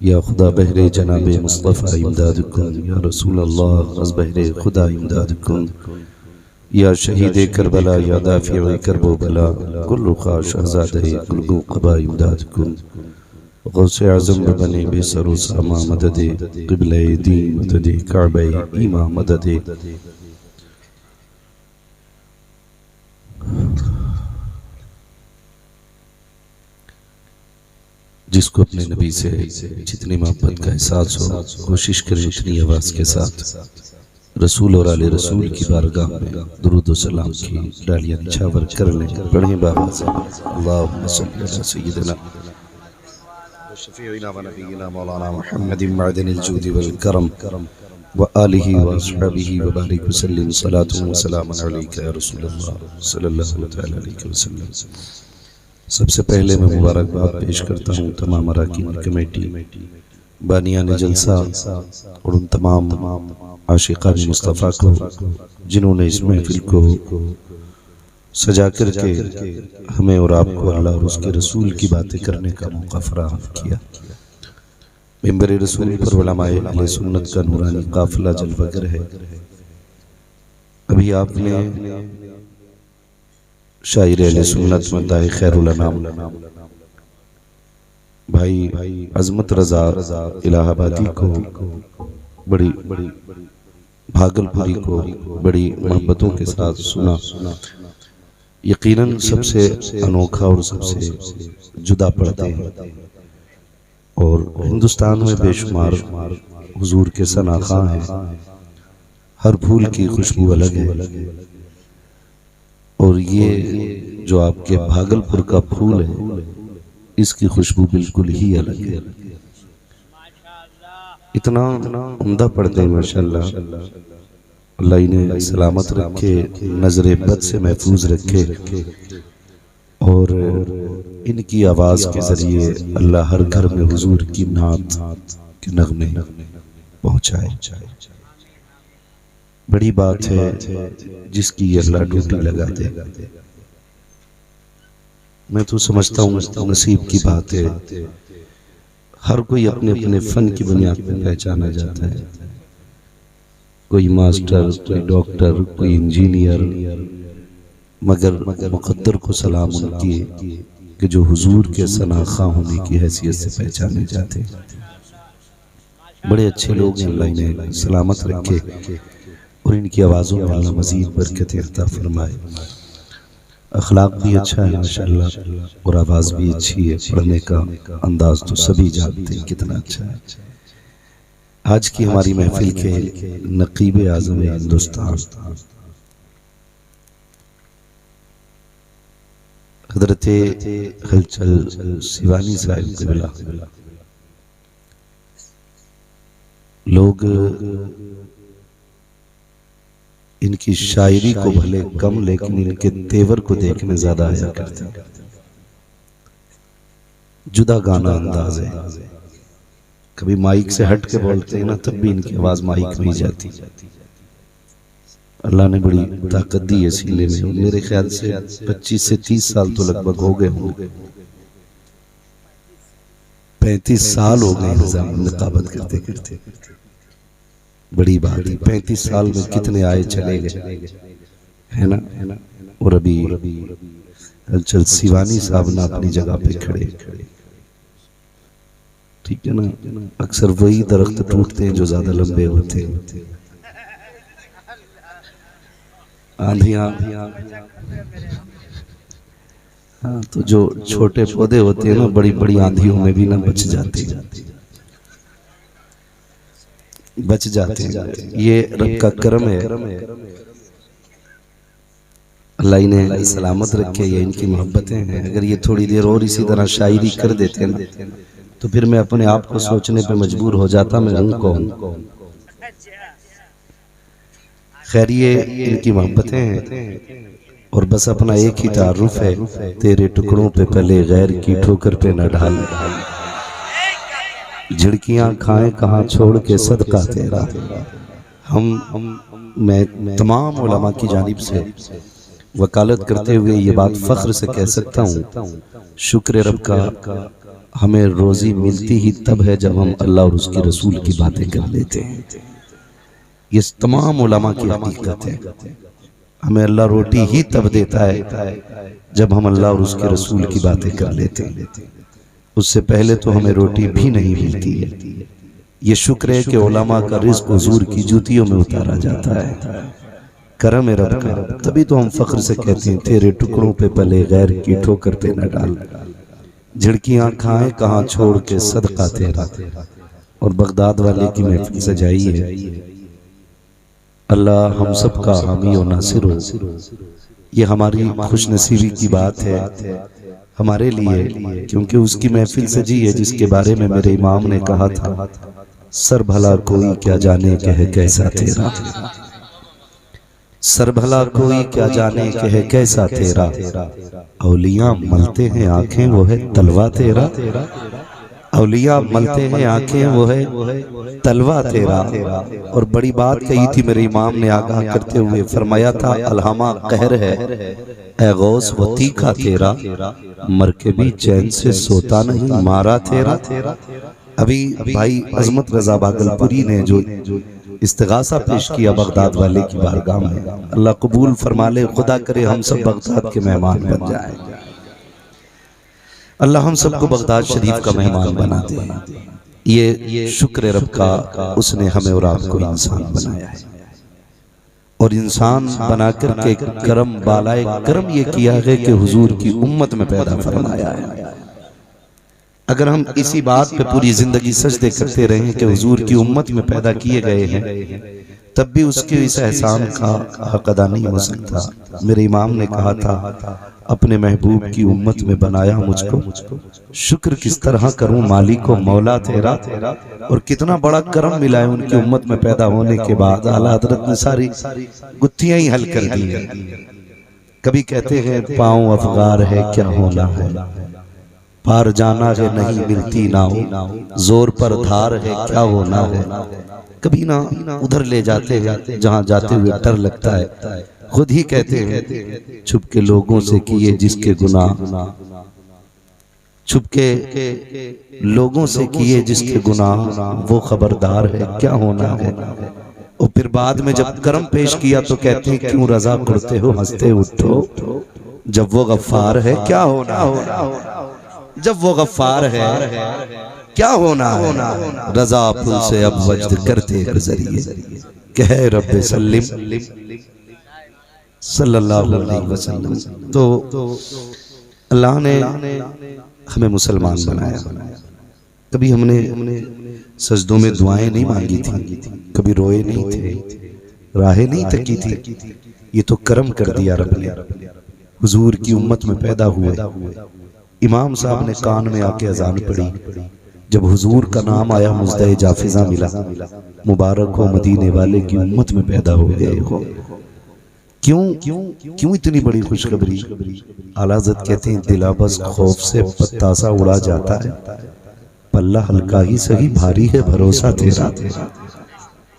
या खुदा बहरे जनाब मुस्तफ़ा इमदाद कुन या रसूल अल्लाह अज़ बहरे खुदा इमदाद कुन या शहीद करबला या दाफ़ी करबो बला कुल्लु ख़ाश शहज़ादे कुल्लु क़बा इमदाद कुन गौसे आज़म बने बेसरो सामा मददे क़िबले दीन मददे काबे ईमा मददे जिसको अपने नबी से जितनी मोहब्बत का एहसास हो कोशिश करें उतनी आवाज़ के साथ रसूल और आले रसूल की बारगाह में दुरूद व सलाम की डालियां निछावर कर लें। पढ़ें बाबा से अल्लाहुम्मा सल्ली अला सय्यिदिना व शफीइना व नबीना मौलाना मुहम्मदिन मअदनिल जूदि वल करम व आलिहि व अस्हाबिहि व बारिक व सल्लिम सलातु व सलामुन अलैका या रसूलल्लाह सल्लल्लाहु तआला अलैहि वसल्लम। सबसे पहले मैं मुबारकबाद पेश करता हूँ तमाम अरकान कमेटी बानियान जलसा और उन तमाम आशिकान मुस्तफ़ा को जिन्होंने इस महफिल को सजा करके हमें और आपको अल्लाह और उसके रसूल की बातें करने का मौका फराहम किया। मिंबर रसूल पर उलमाए अहले सुन्नत का नूरानी काफिला जलवागर है। अभी आपने शायर अहले सुन्नत मदाए खैरुल अनाम भाई अजमत रजा इलाहाबादी को बड़ी भागलपुरी को बड़ी मोहब्बतों के साथ सुना। यकीनन सबसे अनोखा और सबसे जुदा पड़ते हैं और हिंदुस्तान में बेशुमार हुजूर के सनाखा हैं। हर फूल की खुशबू अलग है और ये जो आपके भागलपुर का फूल है इसकी खुशबू बिल्कुल ही अलग है। इतना उम्दा पड़ते हैं माशाअल्लाह। अल्लाह इन्हें सलामत रखे, नजरे बद से महफूज रखे और इनकी आवाज के जरिए अल्लाह हर घर में हुजूर की नात के नगमे पहुंचाए। बड़ी बात है जिसकी अल्लाह ड्यूटी लगा दे। मैं तो समझता हूँ नसीब की बात है। हर कोई अपने अपने फन की बुनियाद पर पहचाना जाता है। कोई मास्टर, कोई डॉक्टर, कोई इंजीनियर, मगर मुक़द्दर को सलाम उनकी कि जो हुजूर के सनाखा होने की हैसियत से पहचाने जाते हैं। बड़े अच्छे लोग हैं, अल्लाह इन्हें सलामत रखे और इनकी आवाज़ों में अल्लाह मज़ीद बरकत अता फरमाए। अखलाक भी अच्छा है माशाअल्लाह और आवाज़ भी अच्छी है। पढ़ने का अंदाज तो सभी जानते हैं कितना अच्छा है। आज की हमारी महफिल के नकीब आज़म हिंदुस्तान हज़रत हलचल सिवानी साहिब क़िबला लोग इनकी शायरी को भले कम लेकिन इनके तेवर को देखने ज्यादा आया करते हैं। जुदा गाना अंदाज है। कभी माइक से हट के बोलते हैं ना तब भी इनकी आवाज माइक में ही जाती। अल्लाह ने बड़ी ताकत दी है सीने में। मेरे ख्याल से 25 से 30 साल तो लगभग हो गए होंगे। 35 साल हो गए निकाबत करते करते। बड़ी बात है। 35 साल में कितने आए चले गए है ना। और अभी हलचल सिवानी साहब ना अपनी जगह पे खड़े। ठीक है ना। अक्सर वही दरख्त टूटते हैं जो ज्यादा लंबे होते हैं। आंधियां, हाँ, तो जो छोटे पौधे होते हैं ना बड़ी बड़ी आंधियों में भी ना बच जाते हैं। ये रब का करम है। अल्लाह इन्हें सलामत रखे, ये इनकी मोहब्बतें हैं। अगर ये थोड़ी देर और इसी तरह शायरी कर देते ना तो फिर मैं अपने आप को सोचने पे मजबूर हो जाता, मैं हूँ कौन। खैर ये इनकी मोहब्बतें हैं और बस अपना एक ही तारुफ है, तेरे टुकड़ों पे पले गैर की ठोकर पे न ढाल, झिड़कियां खाएं कहाँ छोड़ के सदका तेरा। मैं तमाम उलमा की जानिब से वकालत करते हुए ये बात फख्र से कह सकता हूँ, शुक्र रब का हमें रोजी मिलती ही तब है जब हम अल्लाह और उसके रसूल की बातें कर लेते हैं। ये तमाम उलमा की हकीकत है। हमें अल्लाह रोटी ही तब देता है जब हम अल्लाह और उसके रसूल की बातें कर लेते हैं, उससे पहले तो हमें रोटी भी नहीं मिलती है। ये शुक्र है कि उलमा का रिज़्क़ हुजूर की जूतियों में उतारा जाता है, करम है रब का। तभी तो हम फख्र से कहते हैं, तेरे टुकड़ों पे पले गैर की ठोकर पे न डाल, झिड़कियां खाएं कहाँ छोड़ के सदका तेरा। और बगदाद वाले की महफिल सजाई है, अल्लाह हम सब का हामी और नासिर हो। ये हमारी खुशनसीबी की बात है हमारे लिए, क्योंकि उसकी महफिल सजी है जिसके बारे में मेरे इमाम ने कहा था, सर भला कोई क्या जाने के है कैसा तेरा, सर भला कोई क्या जाने के है कैसा तेरा, औलिया मलते हैं आंखें वो है तलवा तेरा, औलिया मलते हैं आंखें वो है तलवा तेरा। और बड़ी बात कही थी मेरे इमाम ने आगाह करते हुए, फरमाया था अलहमा कहर है ए गौस वो तीखा तेरा, मर के भी चैन से सोता नहीं मारा तेरा। अभी भाई अजमत रजा भागलपुरी ने जो इस्तिगासा पेश किया बगदाद वाले की बारगाह में, अल्लाह कबूल फरमा ले, खुदा करे हम सब बगदाद के मेहमान बन जाए, अल्लाह हम सबको बगदाद शरीफ का मेहमान बना दे। ये शुक्र रब का, उसने हमें और आपको इंसान बनाया है और इंसान बनाकर के करम बालाए करम ये किया है कि हुजूर की उम्मत में पैदा फरमाया है। अगर हम इसी बात पे पूरी जिंदगी सजदे करते रहें कि हुजूर की उम्मत में पैदा किए गए हैं, तब भी उसके इस एहसान का हक अदा नहीं हो सकता। मेरे इमाम ने कहा था, अपने महबूब की उम्मत में बनाया मुझको, शुक्र किस तरह करूं मालिको मौला तेरा। और कितना बड़ा करम मिला है उनकी उम्मत में पैदा होने के बाद। आला हज़रत ने सारी गुत्थियां ही हल कर दी है। कभी कहते हैं पाँव अफगार है क्या होना है, पार जाना है नहीं मिलती नाव, जोर पर धार है क्या होना है। कभी ना उधर ले जाते हैं जहां जाते हुए डर लगता है। खुद ही कहते हैं छुपके लोगों से किए जिसके गुनाह, छुपके लोगों से किए जिसके गुनाह, वो खबरदार है क्या होना है। और फिर बाद में जब करम पेश किया तो कहते हैं क्यों रजा करते हो हंसते उठो, जब वो गफ्फार है क्या होना है, जब वो गफ्फार है क्या होना है। रजा फुल से अब वज्द करते गुजरिए, कह रब्बे सल्लिम सल्लल्लाहु अलैहि वसल्लम। तो अल्लाह ने हमें मुसलमान बनाया। कभी हमने सजदों में दुआएं नहीं मांगी थी, कभी रोए नहीं थे, राहें नहीं तकी थी। ये तो करम कर दिया रब ने। हुजूर की उम्मत में पैदा हुए। इमाम साहब ने कान में आके अजान पढ़ी, जब हुजूर का नाम आया मुजदे जाफिजा मिला, मुबारक हो मदीने वाले की उम्मत में पैदा हो गए हो। क्यों इतनी बड़ी खुशखबरी। आला हज़रत कहते हैं दिला बस खौफ से पत्ता सा उड़ा जाता है, पल्ला हल्का ही सही भारी है भरोसा तेरा।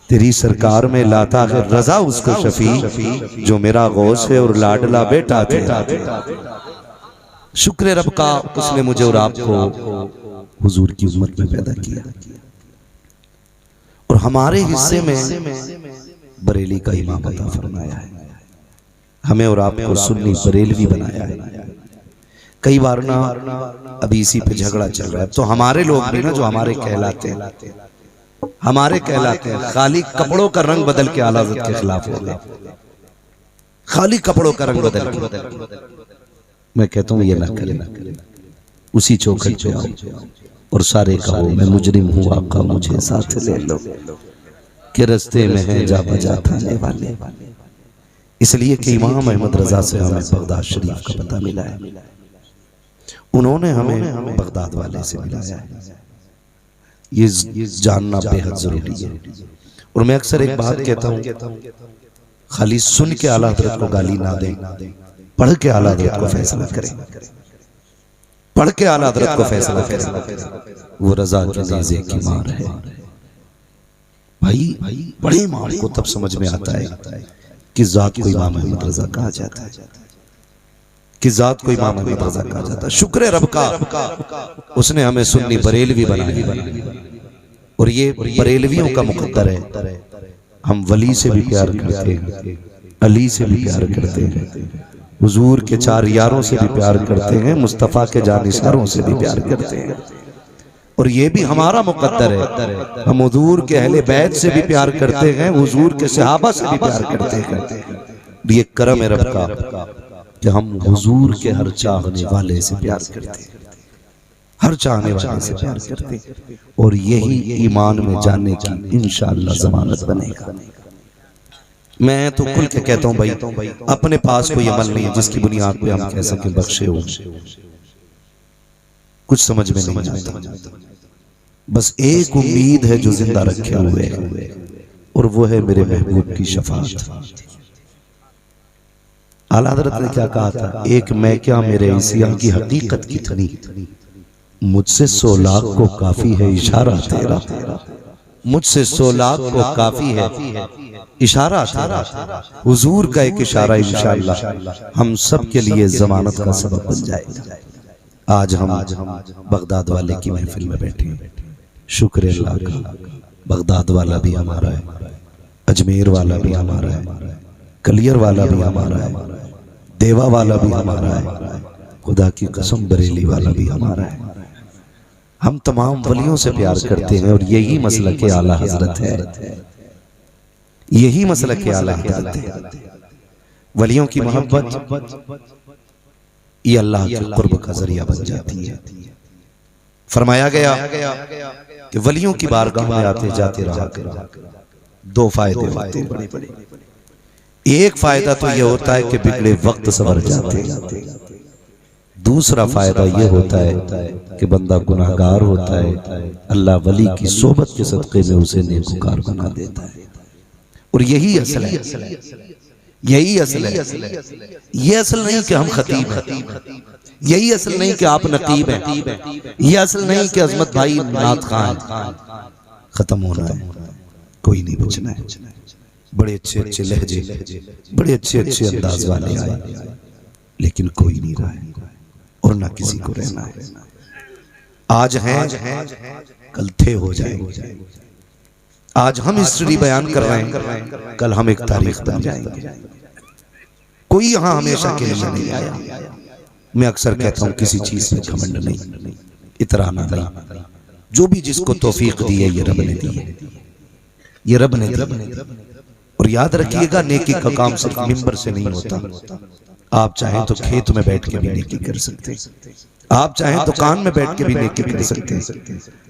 तेरी सरकार में लाता है रजा उसको शफी, जो मेरा गौस है और लाडला बेटा तेरा। शुक्र रब का, उसने मुझे और आपको हुजूर की उम्मत में पैदा किया। और हमारे हिस्से में बरेली का इमाम अता फरमाया है, हमें और आपको सुन्नी बरेलवी बनाया है। कई बार ना अभी इसी पे झगड़ा चल रहा है, तो हमारे लोग भी ना जो हमारे कहलाते हैं, हमारे कहलाते हैं, खाली कपड़ों का रंग बदल के आला हज़रत के खिलाफ हो गए। खाली कपड़ों का रंग बदल के। मैं कहता हूँ ये ना करें, उसी चौखट पे आओ और सारे कहो मैं मुजरिम हूँ आका मुझे साथ ले लो, के रस्ते में है जा बजा थाने वाले, इसलिए कि इमाम अहमद रजा से हमें बगदाद शरीफ का पता मिला है, उन्होंने हमें बगदाद वाले से मिलाया है। ये जानना बेहद जरूरी है। और मैं अक्सर एक बात कहता हूँ, खाली सुन के आला हज़रत को गाली ना दें, पढ़ के आला हज़रत को फैसला करें, पढ़ के आला हज़रत को फैसला करें। वो रजा के नेज़े की मार है भाई। बड़े इमाम को तब समझ में आता है कि जात को इमाम अहमद रजा कहा जाता है, कि जात को इमाम अहमद रजा कहा जाता है। शुक्र रब का, उसने हमें सुन्नी बरेलवी बनाया। और ये बरेलवियों का मुकद्दर है। हम वली से भी प्यार करते हैं, अली से भी प्यार करते हैं, हुजूर के चार यारों से भी प्यार करते हैं, मुस्तफ़ा के जानिसारों से भी प्यार करते हैं। और ये भी हमारा मुकद्दर है, हम हुजूर के अहले बैत से भी प्यार करते हैं, हुजूर के सहाबा से भी प्यार करते हैं। ये करम है रब का कि हम हुजूर के हर चाहने वाले से प्यार करते हैं, हर चाहने वाले से प्यार करते हैं। और यही ईमान में जाने की इंशाअल्लाह जमानत बनेगा। मैं तो खुल के कहता हूँ भाई, अपने पास कोई अमल नहीं है जिसकी बुनियाद पे हम कह सकें बख्शे हो। कुछ समझ में नहीं आता, बस एक उम्मीद है जो जिंदा रखे हुए है, और वो है मेरे महबूब की शफाअत। आला हज़रत ने क्या कहा था, एक मैं क्या मेरे इसिया की हकीकत कितनी, मुझसे 100 लाख को काफी है इशारा तेरा, मुझसे 100 लाख को काफी है इशारा तेरा। हुजूर का एक इशारा इंशाअल्लाह हम सब के लिए जमानत का सबब बन जाएगा। आज हम बगदाद वाले की महफिल में बैठे हैं, शुक्र अल्लाह का। बगदाद वाला भी हमारा है, अजमेर वाला भी हमारा है, कलियर वाला भी हमारा है, देवा वाला भी हमारा है, खुदा की कसम बरेली वाला भी हमारा है। हम तमाम वलियों से प्यार करते हैं, और यही मसलक के आला हजरत है, यही मसलक के आला हजरत है। वलियों की मोहब्बत ये अल्लाह के कुर्ब का जरिया बन जाती है। फरमाया गया कि वलियों की बारगाह में आते जाते रहा करो, 2 फायदे होते हैं बड़े बड़े। एक फायदा तो यह होता है कि बिगड़े वक्त संवर जाते हैं, दूसरा फायदा यह होता है कि बंदा गुनाहगार होता है, अल्लाह वली की सोबत के सदक़े में उसे नेकूकार बना देता है। और यही असल है, यही असल है। ये असल नहीं कि हम खतीब हैं, यही असल नहीं कि आप नकीब हैं, ये असल नहीं कि अजमत भाई नात खान हैं। खत्म होना है, कोई नहीं बचना है। बड़े अच्छे अच्छे लहजे, बड़े अच्छे अच्छे अंदाज वाले आए, लेकिन कोई नहीं रहा है और ना किसी को रहना है। आज हैं, कल थे हो जाएंगे। आज हम हिस्ट्री बयान कर रहे हैं, कल हम एक तारीख बन जाएंगे। कोई यहाँ हमेशा के लिए नहीं आया। मैं अक्सर कहता हूँ किसी चीज में घमंड नहीं, इतराना नहीं। जो भी जिसको तौफीक दी है ये रब ने दी है, ये रब ने दी। और याद रखिएगा, नेकी का काम सिर्फ मिंबर से नहीं होता। आप चाहें तो खेत में बैठ के भी नेकी कर सकते हैं, आप चाहें दुकान में बैठ के भी नेकी कर सकते हैं,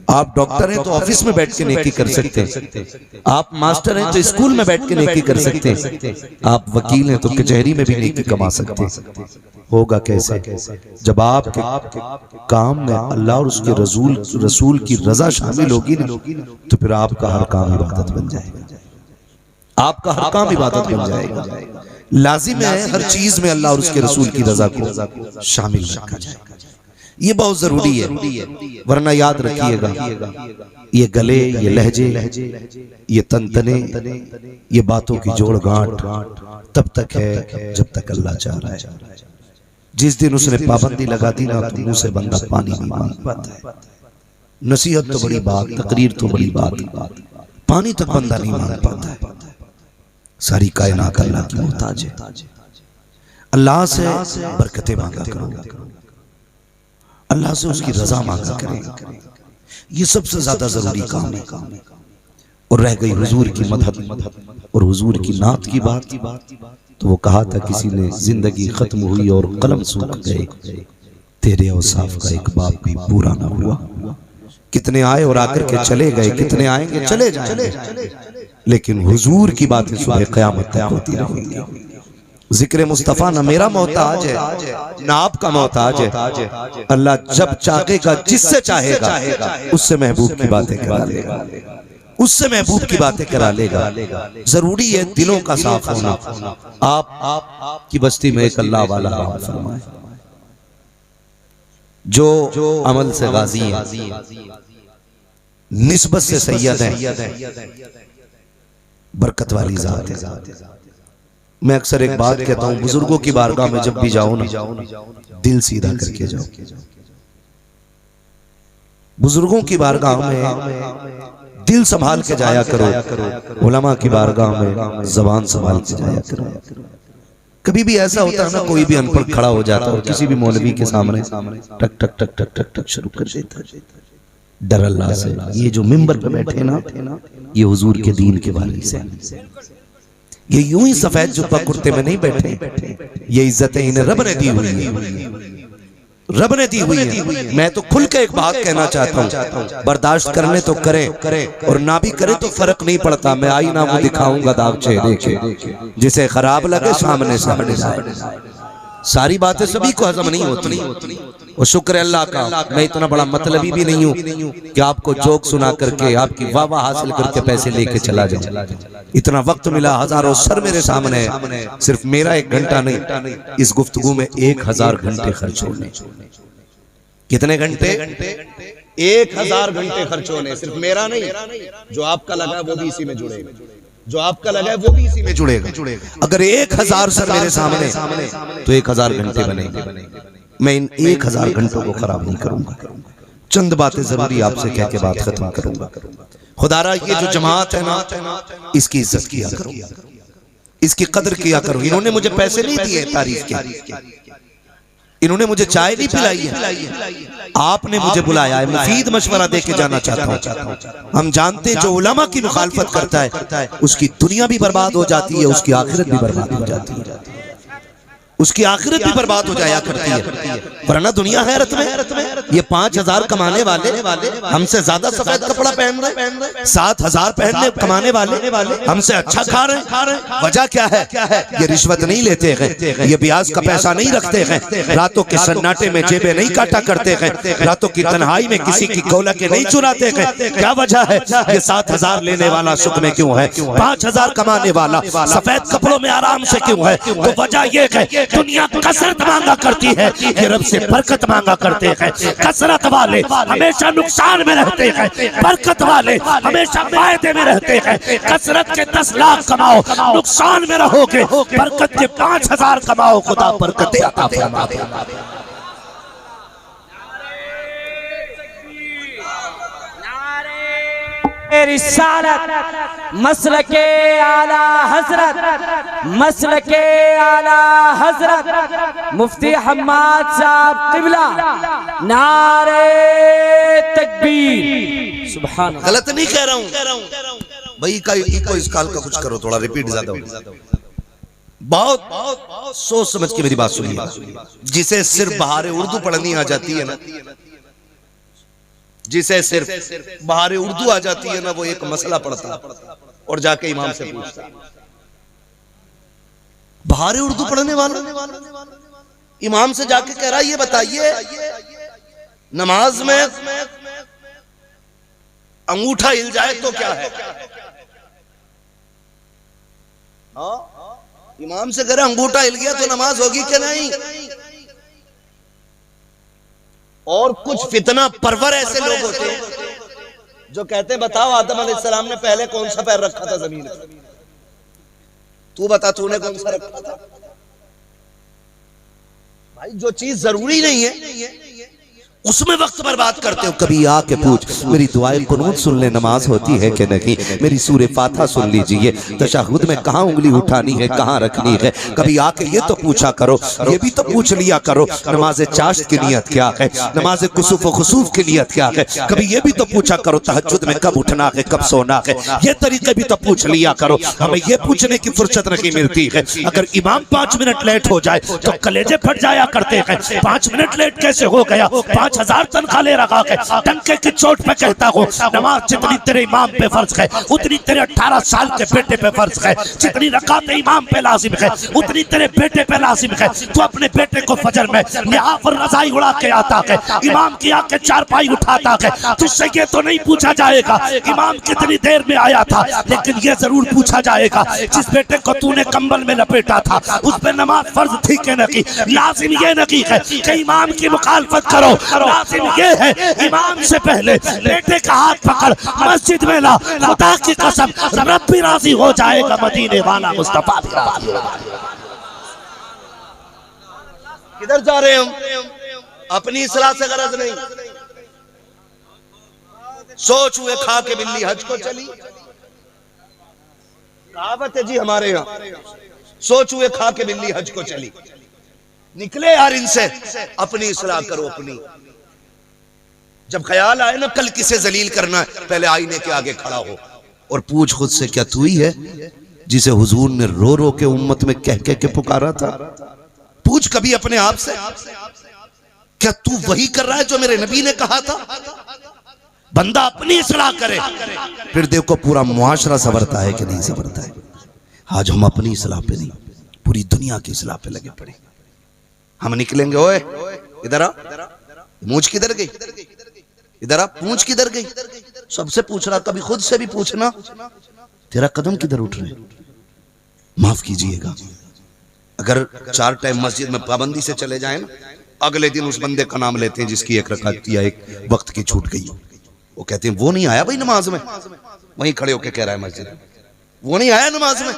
आप डॉक्टर हैं तो ऑफिस में बैठ के नेकी कर सकते हैं, आप मास्टर हैं तो स्कूल में बैठ के नेकी कर सकते हैं, आप वकील हैं तो कचहरी में भी नेकी कमा सकते हैं। होगा कैसे? जब आपके काम में अल्लाह और उसके रसूल की रजा शामिल होगी ना, तो फिर आपका हर काम इबादत बन जाएगा, आपका हर काम इबादत बन जाएगा। लाजिम है हर चीज में अल्लाह और उसके रसूल की रजा को शामिल रखा जाए, ये बहुत जरूरी है। वरना याद रखिएगा, ये गले, ये लहजे, ये तनतने, ये बातों की जोड़ गांठ तब तक है जब तक अल्लाह चाह रहा है। जिस दिन उसने पाबंदी लगा दी ना, तो मुंह से बंदा पानी नहीं मांग पाता है। नसीहत तो बड़ी बात, तकरीर तो बड़ी बात, पानी तक बंदा नहीं मांग पाता है। सारी कायनात अल्लाह की मोहताज है। अल्लाह से बरकतें मांगा करो, अल्लाह से उसकी रजा मांगा करें, ये सबसे ज्यादा जरूरी काम है। और रह गई हुजूर की मदद और हुजूर की नात की बात, तो वो कहा था किसी ने, जिंदगी खत्म हुई और कलम सूख गए, तेरे औसाफ का एक बाप भी पूरा ना हुआ। कितने आए और आकर के चले गए, कितने आएंगे चले जाएंगे, लेकिन हुजूर की बातें सुबह क़यामत तक होती रहेंगी। जिक्र मुस्तफ़ा ना मेरा मोहताज है ना आपका मोहताज है। अल्लाह जब चाहेगा जिससे चाहेगा उससे महबूब की बातें करा लेगा, उससे महबूब की बातें करा लेगा। जरूरी है दिलों का साफ होना। आप की बस्ती में एक अल्लाह वाला फरमाए जो अमल से गाजी है, निस्बत से सैयद है, बरकत वाली जात है। मैं अक्सर एक बात कहता हूं, बुजुर्गों की बारगाह में जब भी जाओ ना, दिल सीधा करके जाओ। बुजुर्गों की बारगाह में दिल संभाल के जाया करो, उलमा की बारगाह में जबान संभाल के जाया करो। कभी भी ऐसा होता है ना, कोई भी अनपढ़ खड़ा हो जाता है और किसी भी मौलवी के सामने टक टक टक टक टक टक शुरू कर देता है। डर अल्लाह से। ये जो मिंबर पे बैठे ना, ये हुजूर के दीन के वाली से, ये यूं ही सफेद जुब्बा कुर्ते में नहीं बैठे, ये इज्जतें इन्हें रब ने दी हुई है, रब ने दी हुई है। मैं तो खुल के एक बात कहना चाहता हूँ, बर्दाश्त करने तो करें और ना भी करें तो फर्क नहीं पड़ता। मैं आईना वो दिखाऊंगा दाग चेहरे के, जिसे खराब लगे सामने सामने जाए। सारी बातें सभी को हजम नहीं होती, और शुक्र अल्लाह का मैं इतना बड़ा मतलबी भी नहीं हूँ कि आपको जोक सुना करके आपकी वाह वाह हासिल करके पैसे लेके चला जाऊं। इतना वक्त मिला, हजारों सर मेरे सामने है, सिर्फ मेरा 1 घंटा नहीं, इस गुफ्तगू में 1000 घंटे खर्च होने। कितने घंटे? 1000 घंटे खर्च होने। सिर्फ मेरा नहीं, जो आपका लगा है वो भी इसी में जुड़ेगा, जो आपका लगा है वो भी इसी में जुड़ेगा। अगर 1000 सर मेरे सामने तो 1000 घंटे बनेंगे। मैं इन 1000 घंटों को खराब नहीं करूंगा। चंद बातें जरूरी आपसे कह के बात खत्म करूंगा। खुदारा ये जो जमात है ना, इसकी इज्जत किया करो, इसकी कदर किया करो। इन्होंने मुझे पैसे नहीं दिए तारीफ के, इन्होंने मुझे चाय नहीं पिलाई है, आपने मुझे बुलाया है। मुफीद मशवरा दे के जाना चाहता हूँ। हम जानते हैं जो उलमा की मुखालफत करता है उसकी दुनिया भी बर्बाद हो जाती है, उसकी आखिरत भी बर्बाद हो जाती है, उसकी आखिरत भी बर्बाद हो जाया करती है। वरना दुनिया हैरत में, ये 5000 कमाने वाले हमसे ज्यादा सफेद कपड़ा पहन रहे, 7000 पहनने कमाने वाले हमसे अच्छा खा रहे। वजह क्या है? ये रिश्वत नहीं लेते हैं, ये ब्याज का पैसा नहीं रखते हैं, रातों के सन्नाटे में जेबें नहीं काटा करते हैं, रातों की तन्हाई में किसी की गोलकें नहीं चुराते हैं। क्या वजह है? ये 7000 लेने वाला सुख में क्यों है, 5000 कमाने वाला सफेद कपड़ों में आराम से क्यों है? तो वजह ये है दुनिया कसरत मांगा करती है, ये रब से बरकत मांगा करते हैं। कसरत वाले हमेशा नुकसान में रहते हैं, बरकत वाले हमेशा फायदे में रहते हैं। कसरत के 10 लाख कमाओ, नुकसान में रहोगे, बरकत के 5000 कमाओ, खुदा बरकत अता फरमाता है। रिसालत मसलके आला हजरत, मसलके आला हजरत मुफ्ती हम्माद साहब किबला, नारे तकबीर। सुभान अल्लाह। गलत नहीं कह रहा हूँ भाई, इको इस काल का कुछ करो, थोड़ा रिपीट ज्यादा हो। बहुत सोच समझ के मेरी बात सुनिए। जिसे सिर्फ बहारे उर्दू पढ़नी आ जाती है ना, जिसे सिर्फ बहारे उर्दू आ जाती है ना, वो एक मसला पढ़ता और जाके इमाम से पूछता। बहारे उर्दू पढ़ने वाला इमाम से जाके कह रहा, ये बताइए नमाज में अंगूठा हिल जाए तो क्या है? इमाम से कह रहा अंगूठा हिल गया तो नमाज होगी कि नहीं? और कुछ फितना परवर ऐसे लोग होते हैं जो कहते हैं बताओ आदम अलैहिस्सलाम ने पहले कौन सा पैर रखा था जमीन पर? तू बता तूने कौन सा रखा था? भाई जो चीज जरूरी नहीं है उसमें वक्त बर्बाद करते हो। कभी आके पूछ मेरी दुआएं कुनूत सुन ले, नमाज होती है कि नहीं, मेरी सूरे फातिहा सुन लीजिए, तशहुद में कहाँ उंगली उठानी है, कहाँ रखनी है। कभी आके ये तो पूछा करो, ये भी तो पूछ लिया करो नमाज चाश्त की नियत क्या है, नमाज कुसूफ व खुसूफ की नियत क्या है। कभी ये भी तो पूछा करो तहज्जुद में कब उठना है, कब सोना है, ये तरीके भी तो पूछ लिया करो। हमें ये पूछने की फुर्सत नहीं मिलती है। अगर इमाम 5 मिनट लेट हो जाए तो कलेजे फट जाया करते हैं। 5 मिनट लेट कैसे हो गया? 5 5,000 तनख्वाह ले रखा है, डंके की चोट पे कहता हूँ नमाज जितनी तेरे इमाम पे फर्ज है उतनी तेरे 18 साल के बेटे पे फर्ज है, जितनी रकात इमाम पे लाजिम है उतनी तेरे बेटे पे लाजिम है। तू अपने बेटे को फजर में लिहाफ और रजाई उड़ा के आता है, इमाम की आके चारपाई उठाता है, तुझसे ये तो नहीं पूछा जाएगा इमाम कितनी देर में आया था, लेकिन ये जरूर पूछा जाएगा जिस बेटे को तूने कंबल में लपेटा था उस पे नमाज फर्ज थी कि नहीं। लाजिम ये नहीं है कि इमाम की मुखालफत करो, लाजिम ये है इमाम से पहले बेटे का हाथ पकड़ मस्जिद में ला, खुदा की कसम रब भी राजी हो जाएगा, मदीने वाला मुस्तफा भी राजी हो जाएगा। किधर जा रहे हम? अपनी इस्लाह से गरज नहीं। सोच हुए खा के बिल्ली हज को चली, कहावत है जी हमारे यहाँ, सोच हुए खा के बिल्ली हज को चली। निकले यार इनसे, अपनी इस्लाह करो अपनी। जब ख्याल आए ना कल किसे जलील करना है, पहले आईने के आगे खड़ा हो और पूछ खुद से क्या तू ही है जिसे हुजूर ने रो रो के उम्मत में कह के पुकारा था? पूछ कभी अपने आप से, क्या तू वही कर रहा है जो मेरे नबी ने कहा था? बंदा अपनी इस्लाह करे, फिर देखो पूरा मुआशरा संवरता है कि नहीं संवरता है। आज हम अपनी इस्लाह पे नहीं, पूरी दुनिया की इस्लाह पे लगे पड़े। हम निकलेंगे, ओए इधर आ, मूंछ किधर गई, इधर आ, पूंछ किधर गई? सबसे पूछ रहा, कभी खुद से भी पूछना तेरा कदम किधर उठ रहे। माफ कीजिएगा, अगर 4 टाइम मस्जिद में पाबंदी से चले जाए ना, अगले दिन उस बंदे का नाम लेते हैं जिसकी 1 रकात या 1 वक्त की छूट गई। वो कहते हैं वो नहीं आया भाई नमाज में, वहीं खड़े होके कह रहा है मस्जिद वो नहीं आया नमाज में।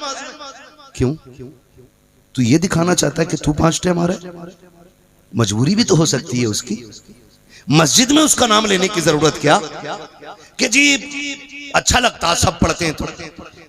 क्यों? तू ये दिखाना चाहता है कि तू 5 टाइम आ रहा है? मजबूरी भी तो हो सकती है उसकी। मस्जिद में उसका नाम लेने की जरूरत क्या कि जी अच्छा लगता सब पढ़ते हैं तो।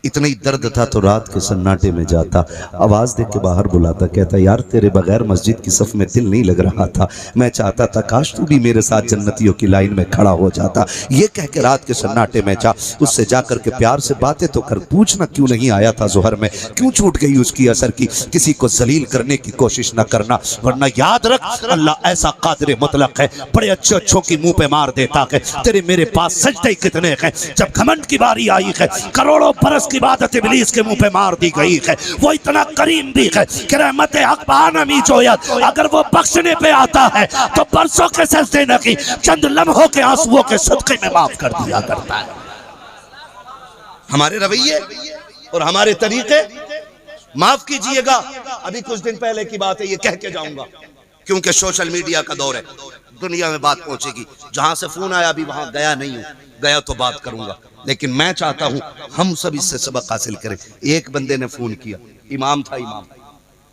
इतना ही दर्द था तो रात के सन्नाटे में जाता, आवाज देख के बाहर बुलाता, कहता यार तेरे बगैर मस्जिद की सफ में दिल नहीं लग रहा था, मैं चाहता था काश तू भी मेरे साथ जन्नतियों की लाइन में खड़ा हो जाता। ये कह के रात के सन्नाटे में जा, उससे जाकर के प्यार से बातें तो कर, पूछना क्यों नहीं आया था ज़ोहर में, क्यों छूट गई उसकी असर की। किसी को जलील करने की कोशिश न करना, वरना याद रख अल्लाह ऐसा कादिर मुतलक है, बड़े अच्छे अच्छों की मुंह पे मार देता है। तेरे मेरे पास सजदे कितने हैं, जब घमंड की बारी आई है करोड़ों बरस इबादत इब्लीस के मुंह पे मार दी गई है। वो इतना करीम भी है कि रहमत हक बहानमी जोयत, अगर वो बख्शने पे आता है तो बरसों के सजदे नहीं, चंद लम्हों के आंसुओं के सदके में माफ कर दिया करता है। हमारे रवैये और हमारे तरीके, माफ कीजिएगा, अभी कुछ दिन पहले की बात है, ये कह के जाऊंगा क्योंकि सोशल मीडिया का दौर है, दुनिया में बात पहुंचेगी। जहां से फोन आया अभी वहां गया नहीं हूं, गया तो बात करूंगा, लेकिन मैं चाहता हूं हम सब इससे सबक हासिल करें। एक बंदे ने फोन किया, इमाम था,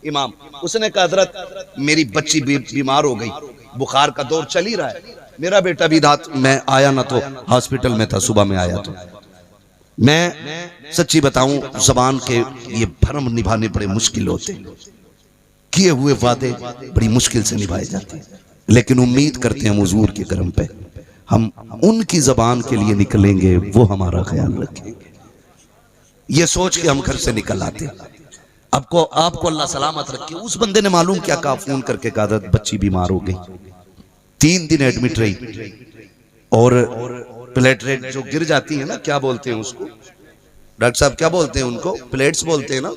इमाम उसने कहा हजरत मेरी बच्ची बीमार हो गई, बुखार का दौर चल ही रहा है, मेरा बेटा भी रात में आया ना तो हॉस्पिटल में था, सुबह में आया तो। मैं सच्ची बताऊं, जबान के ये भरम निभाने बड़े मुश्किल होते, किए हुए वादे बड़ी मुश्किल से निभाए जाते हैं, लेकिन उम्मीद करते हैं हुजूर के करम पे हम उनकी जबान के लिए निकलेंगे, वो हमारा ख्याल रखेंगे। ये सोच के हम घर से निकल आते। आपको अल्लाह सलामत रखे। उस बंदे ने मालूम क्या कहा, फोन करके कहा बच्ची बीमार हो गई, 3 दिन एडमिट रही, और प्लेटलेट जो गिर जाती है ना, क्या बोलते हैं उसको डॉक्टर साहब, क्या बोलते हैं उनको? प्लेट्स बोलते हैं ना,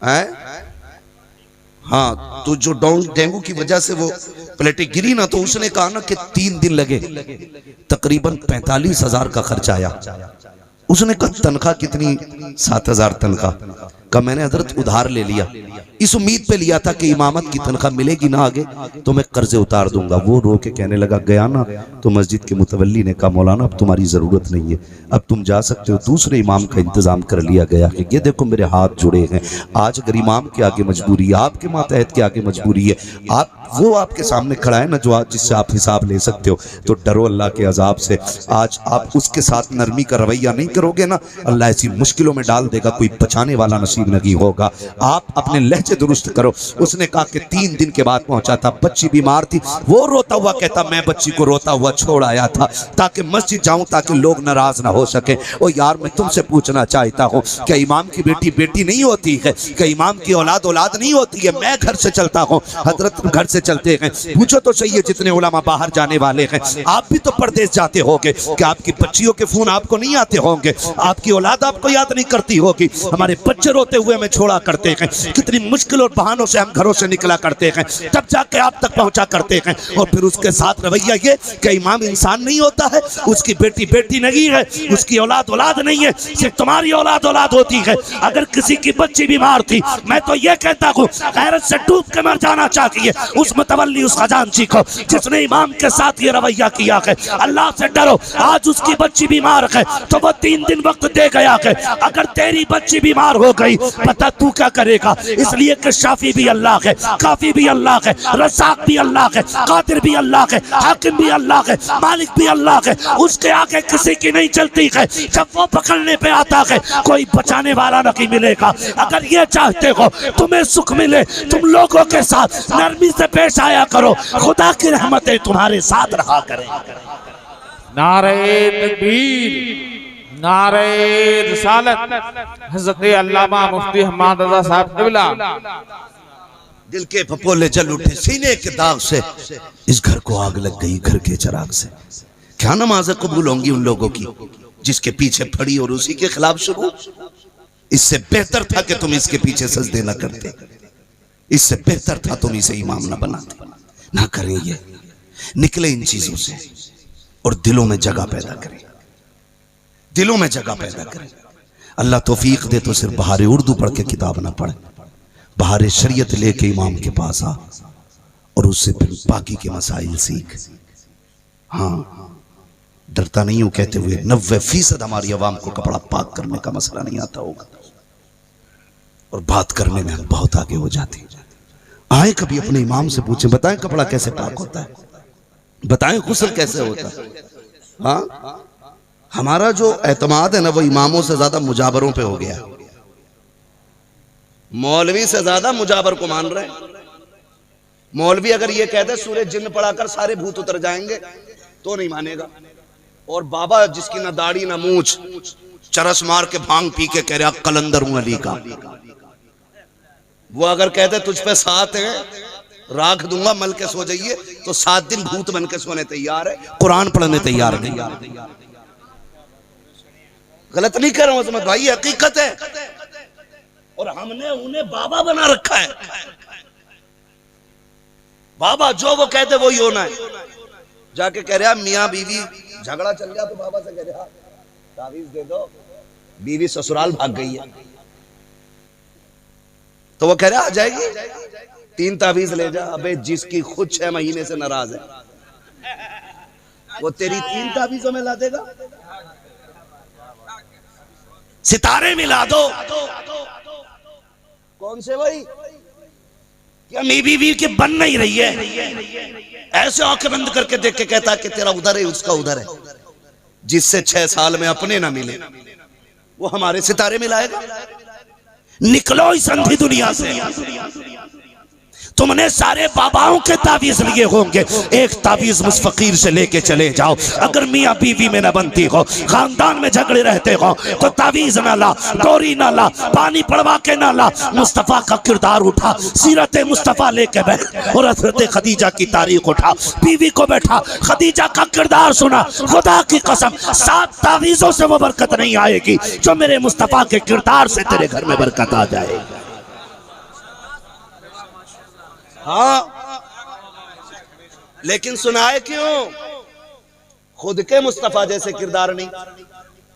है? हाँ, तो जो डेंगू की वजह से वो प्लेटें गिरी ना, तो उसने कहा ना कि 3 दिन लगे, तकरीबन 45,000 का खर्चा आया। उसने कहा तनख्वाह कितनी? 7,000 तनख्वाह का। मैंने हजरत उधार ले लिया, इस उम्मीद पे लिया था कि इमामत की तनख्वाह मिलेगी ना आगे तो मैं कर्जे उतार दूंगा। वो रो के कहने लगा, गया ना तो मस्जिद के मुतवल्ली ने कहा मौलाना अब तुम्हारी जरूरत नहीं है, अब तुम जा सकते हो, दूसरे इमाम का इंतजाम कर लिया गया है। ये देखो मेरे हाथ जुड़े हैं, आज अगर इमाम के आगे मजबूरी है, आपके मातहत के आगे मजबूरी है, आप वो आपके सामने खड़ा है ना जो जिससे आप हिसाब ले सकते हो, तो डरो अल्लाह के अजाब से। आज आप उसके साथ नरमी का रवैया नहीं करोगे ना, अल्लाह ऐसी मुश्किलों में डाल देगा, कोई बचाने वाला नसीब नसीब नहीं होगा। आप अपने लहजे दुरुस्त करो। उसने कहा कि 3 दिन के बाद पहुंचा था, बच्ची बीमार थी, वो रोता हुआ कहता मैं बच्ची को रोता हुआ छोड़ आया था ताकि मस्जिद जाऊं ताकि लोग नाराज ना हो सके। ओ यार मैं तुमसे पूछना चाहता हूं, क्या इमाम की बेटी बेटी नहीं होती है? क्या इमाम की औलाद औलाद नहीं होती है? मैं घर से चलता हूं, हजरत घर से चलते हैं, पूछो तो सही है जितने उलमा बाहर जाने वाले हैं, आप भी तो परदेश जाते होंगे, क्या आपकी बच्चियों के फोन आपको नहीं आते होंगे? आपकी औलाद आपको याद नहीं करती होगी? हमारे बच्चे रोते हुए हमें छोड़ा करते हैं, कितनी मुश्किल और बहानों से हम घरों से निकला करते हैं, तब जाके आप तक पहुंचा करते हैं। और फिर उसके साथ रवैया ये कि इमाम इंसान नहीं होता है, उसकी बेटी बेटी नहीं है, उसकी औलाद औलाद नहीं है, सिर्फ तुम्हारी औलाद औलाद होती है। अगर किसी की बच्ची बीमार थी, मैं तो ये कहता हूँ गैरत से डूब के मर जाना चाहिए उस मुतवल्ली उस खजांची को जिसने इमाम के साथ ये रवैया किया है। अल्लाह से डरो, आज उसकी बच्ची बीमार है तो वो 3 दिन वक्त दे गया है। अगर तेरी बच्ची बीमार हो गई पता तू क्या करेगा? इसलिए कि शाफी भी अल्लाह है, काफी भी अल्लाह है, रज़ाक भी अल्लाह है, कादिर भी अल्लाह है, हाकिम भी अल्लाह है, मालिक भी अल्लाह है, उसके आगे किसी की नहीं चलती है। जब वो पकड़ने पे आता है कोई बचाने वाला नहीं मिलेगा। अगर ये चाहते हो तुम्हें सुख मिले, तुम लोगों के साथ नरमी से पेश आया करो, खुदा की रहमतें तुम्हारे साथ रहा करें। नारे तकबीर, नारे रिसालत, हज़रत अल्लामा मुफ्ती हम्माद रज़ा साहब क़िबला। दिल के फपोले जल उठे सीने के दाग से, इस घर को आग लग गई घर के चिराग से। क्या नमाज़ें कबूल होंगी उन लोगों की जिसके पीछे पड़ी और उसी के खिलाफ शुरू? इससे बेहतर था कि तुम इसके पीछे सजदे न करते, इससे बेहतर था तुम इसे इमाम न बनाते। ना करें ये, निकले इन चीजों से और दिलों में जगह पैदा करें, दिलों में जगह पैदा करें। अल्लाह तौफीक दे तो सिर्फ बहारे उर्दू पढ़ के किताब ना पढ़े, बहारे शरीयत लेके इमाम के पास आ और उससे फिर बाकी के मसाइल सीख। हाँ, डरता नहीं हूं कहते हुए 90% हमारी आवाम को कपड़ा पाक करने का मसला नहीं आता होगा और बात करने में हम बहुत आगे हो जाते हैं। आए कभी अपने इमाम से पूछें, बताएं कपड़ा कैसे पाक होता है, बताएं गुस्ल कैसे होता है। हाँ, हमारा जो एतमाद है ना वो इमामों से ज्यादा मुजाबरों पे हो गया। मौलवी से ज्यादा मुजाबर को मान रहे हैं। मौलवी अगर ये कहते सूरज जिन्न पढ़ाकर सारे भूत उतर जाएंगे तो नहीं मानेगा। और बाबा जिसकी ना दाढ़ी ना मूछ, चरस मार के भांग पी के कह रहा कलंदर हूं अली का, वो अगर कहते तुझ पे 7 है राख दूंगा मल के सो जाइए, तो 7 दिन भूत बन के सोने तैयार है, कुरान पढ़ने तैयार नहीं। गलत नहीं कर रहा हूं समझ भाई, हकीकत है। और हमने उन्हें बाबा बना रखा है। बाबा जो वो कहते वो ही होना है। जाके कह रहा मियाँ बीवी झगड़ा चल गया तो बाबा से कह रहा तावीज दे दो, बीवी ससुराल भाग गई है, तो वो कह रहा आ जाएगी, 3 तावीज ले जा। अबे जिसकी खुद 6 महीने से नाराज है वो तेरी 3 तावीजों में ला देगा। सितारे मिला दो। कौन से भाई? क्या मेरी बीवी की बन नहीं रही है? ऐसे आंखें बंद करके देख के कहता कि तेरा उधर है उसका उधर है। जिससे 6 साल में अपने ना मिले वो हमारे सितारे मिलाएगा। निकलो इस अंधी दुनिया से। तुमने सारे बाबाओं के तावीज लिए होंगे, एक तावीज मुझ फकीर से लेके चले जाओ। अगर मियाँ बीवी में न बनती हो, खानदान में झगड़े रहते हो, तो तावीज ना ला, डोरी ना ला, पानी पड़वा के ना ला। मुस्तफ़ा का किरदार उठा, सीरत मुस्तफ़ा लेके बैठ और हज़रत खदीजा की तारीख उठा, बीवी को बैठा, खदीजा का किरदार सुना। खुदा की कसम 7 तावीजों से वो बरकत नहीं आएगी जो मेरे मुस्तफ़ा के किरदार से तेरे घर में बरकत आ जाएगी। हाँ, लेकिन सुनाए क्यों? खुद के मुस्तफा जैसे किरदार नहीं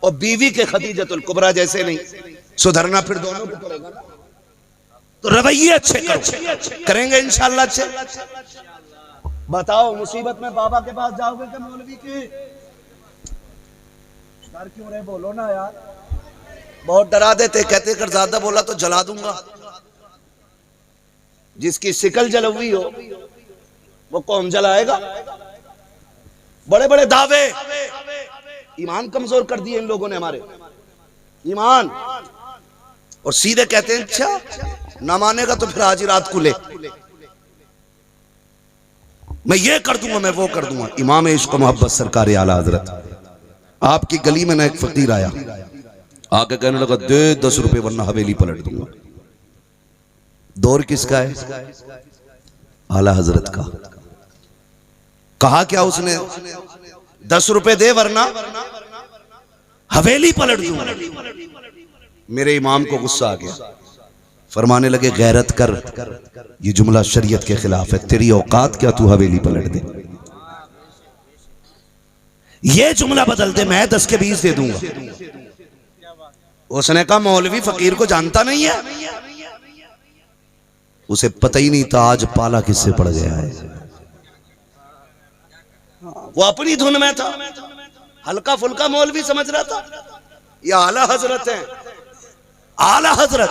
और बीवी के खदीजतुल कुबरा जैसे नहीं। सुधरना फिर दोनों को पड़ेगा ना। तो रवैये अच्छे करो, करेंगे इंशाअल्लाह अच्छे। बताओ मुसीबत में बाबा के पास जाओगे क्या मौलवी के? डर क्यों रहे? बोलो ना यार। बहुत डरा देते, कहते कर ज्यादा बोला तो जला दूंगा। जिसकी शिकल जल हुई हो वो कौन जलाएगा? बड़े बड़े दावे। ईमान कमजोर कर दिए इन लोगों ने हमारे। ईमान और सीधे कहते हैं अच्छा ना मानेगा तो फिर आज ही रात को ले, मैं ये कर दूंगा, मैं वो कर दूंगा। इमाम इश्क मोहब्बत सरकार आला हजरत आपकी गली में ना एक फकीर आया, आके कहने लगा दे 10 रुपए वरना हवेली पलट दूंगा। दौर किसका है? आला हजरत का। कहा क्या उसने? 10 रुपए दे वरना हवेली पलट दूंगा। मेरे इमाम को गुस्सा आ गया, फरमाने लगे गैरत कर, ये जुमला शरीयत के खिलाफ है, तेरी औकात क्या तू हवेली पलट दे? ये जुमला बदल दे, मैं 10 के 20 दे दूंगा। उसने कहा मौलवी फकीर को जानता नहीं है, उसे पता ही नहीं था आज पाला किससे पड़ गया है। वो अपनी धुन में था, हल्का फुल्का मौलवी समझ रहा था। ये आला हजरत है, आला हजरत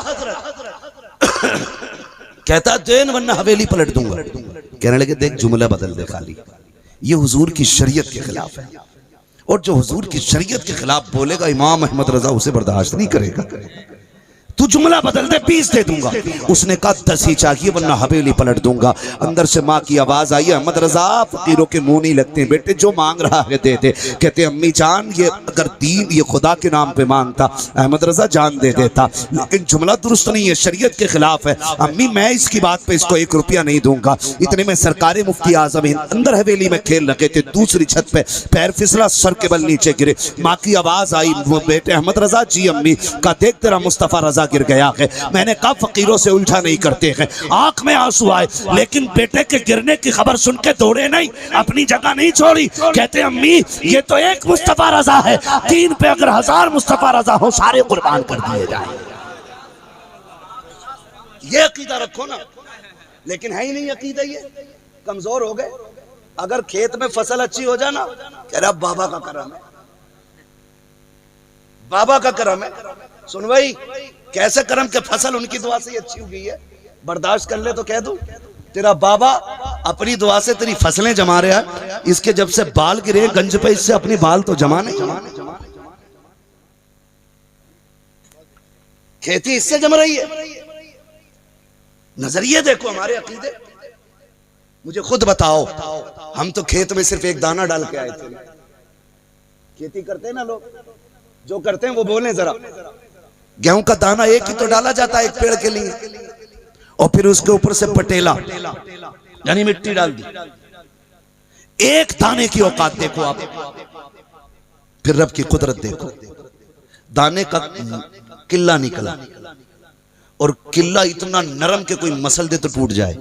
कहता देन वरना हवेली पलट दूंगा। कहने लगे देख जुमला बदल दे खाली, ये हुजूर की शरीयत के खिलाफ है, और जो हुजूर की शरीयत के खिलाफ बोलेगा इमाम अहमद रजा उसे बर्दाश्त नहीं करेगा। तू जुमला बदल दे 20 दे दूंगा। उसने कहा 10 ही चाहिए वरना हवेली पलट दूंगा। अंदर से माँ की आवाज आई, अहमद रजा फकीरों के मुंह नहीं लगते बेटे, जो मांग रहा है दे दे। कहते अम्मी जान ये अगर दीन ये खुदा के नाम पे मांगता अहमद रजा जान दे देता, लेकिन जुमला दुरुस्त नहीं है, शरीयत के खिलाफ है। अम्मी मैं इसकी बात पे इसको 1 रुपया नहीं दूंगा। इतने में सरकारे मुफ्ती आजम अंदर हवेली में खेल रखे थे, दूसरी छत पे पैर फिसला, सर के बल नीचे गिरे। माँ की आवाज आई, बेटे अहमद रजा जी अम्मी का देख तेरा मुस्तफा रजा गिर गया है। मैंने कहा फकीरों से उल्टा नहीं करते हैं। आंख में आंसू आए, लेकिन बेटे के गिरने की खबर सुन के दौड़े नहीं, अपनी जगह नहीं छोड़ी। कहते अम्मी ये तो एक मुस्तफा रजा है, दीन पे अगर 1000 मुस्तफा रजा हो सारे कुर्बान कर दिए जाए। ये अकीदा रखो ना, लेकिन है ही नहीं अकीदा, ये कमजोर हो गए। अगर खेत में फसल अच्छी हो जाए ना, कह रहा बाबा का करम है, बाबा का करम है। सुन भाई कैसे करम के फसल उनकी दुआ से ही अच्छी हो गई है, बर्दाश्त कर ले तो कह दूं तेरा बाबा अपनी दुआ से तेरी फसलें जमा रहा है। इसके जब से बाल गिरे गंज पे, इससे अपने बाल तो जमा नहीं, खेती इससे जम रही है। नजरिए देखो हमारे अकीदे। मुझे खुद बताओ, हम तो खेत में सिर्फ एक दाना डाल के आए थे। खेती करते हैं ना लोग, जो करते हैं वो बोले जरा। गेहूं का दाना एक ही तो डाला जाता है एक पेड़ के लिए, और फिर उसके ऊपर से पटेला यानी मिट्टी डाल दी। एक दाने की औकात देखो आप, फिर रब की कुदरत देखो। दाने का किल्ला निकला, और किल्ला इतना नरम के कोई मसल दे तो टूट जाए,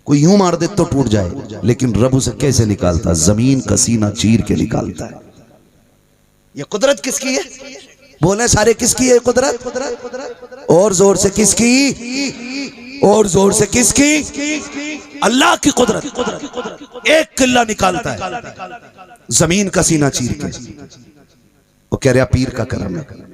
कोई यूं मार दे तो टूट जाए, लेकिन रब उसे कैसे निकालता? जमीन का सीना चीर के निकालता है। ये कुदरत किसकी है? बोले सारे किसकी है कुदरत? और जोर से किसकी? और जोर से किसकी? अल्लाह की कुदरत। एक किल्ला निकालता है जमीन का सीना चीर के। वो कह रहा पीर का करम है।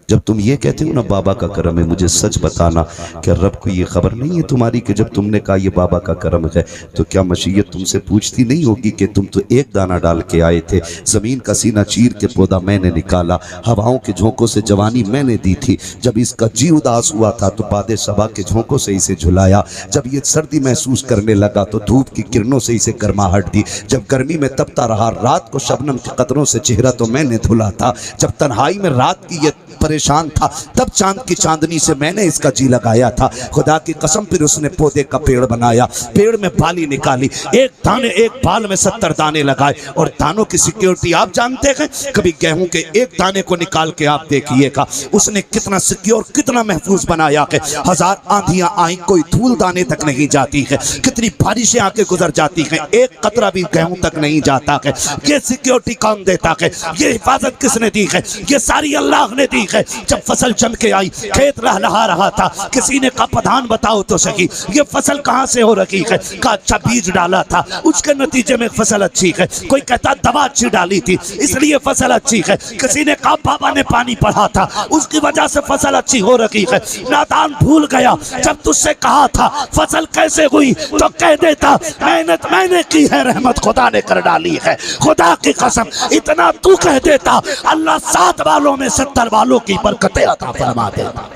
जब तुम ये कहते हो ना बाबा का करम है, मुझे सच बताना क्या रब को ये खबर नहीं है तुम्हारी कि जब तुमने कहा ये बाबा का करम है, तो क्या मशीयत तुमसे पूछती नहीं होगी कि तुम तो एक दाना डाल के आए थे, जमीन का सीना चीर के पौधा मैंने निकाला, हवाओं के झोंकों से जवानी मैंने दी थी, जब इसका जी उदास हुआ था तो बादे सबा के झोंकों से इसे झुलाया, जब ये सर्दी महसूस करने लगा तो धूप की किरणों से इसे गर्माहट दी, जब गर्मी में तपता रहा रात को शबनम के कतरों से चेहरा तो मैंने धुला था, जब तन्हाई में रात की ये परेशान था तब चांद की चांदनी से मैंने इसका जी लगाया था। खुदा की कसम फिर उसने पौधे का पेड़ बनाया, पेड़ में बाली निकाली, एक दाने एक बाल में 70 दाने लगाए। और दानों की सिक्योरिटी आप जानते हैं, कभी गेहूं के एक दाने को निकाल के आप देखिएगा उसने कितना सिक्योर कितना महफूज बनाया है। 1000 आंधियां आई कोई धूल दाने तक नहीं जाती है, कितनी बारिशें आके गुजर जाती हैं, एक कतरा भी गेहूं तक नहीं जाता है। ये सिक्योरिटी कौन देता है? ये हिफाजत किसने दी है? ये सारी अल्लाह ने दी है। जब फसल चम के आई, खेत लहलहा रहा था, किसी ने कहा प्रधान बताओ तो सही ये फसल कहां से हो रही है? का अच्छा बीज डाला था उसके नतीजे में फसल अच्छी है। कोई कहता दवा अच्छी डाली थी इसलिए फसल अच्छी है। किसी ने कहा बाबा ने पानी पढ़ा था उसकी वजह से फसल अच्छी हो रही है। नादान भूल गया जब तुझसे कहा था फसल कैसे हुई तो कह देता मेहनत मैंने की है, रहमत खुदा ने कर डाली है। खुदा की कसम इतना तू कह देता, अल्लाह 7 बालों में 70 बालों की बरकतें अता फरमा देता।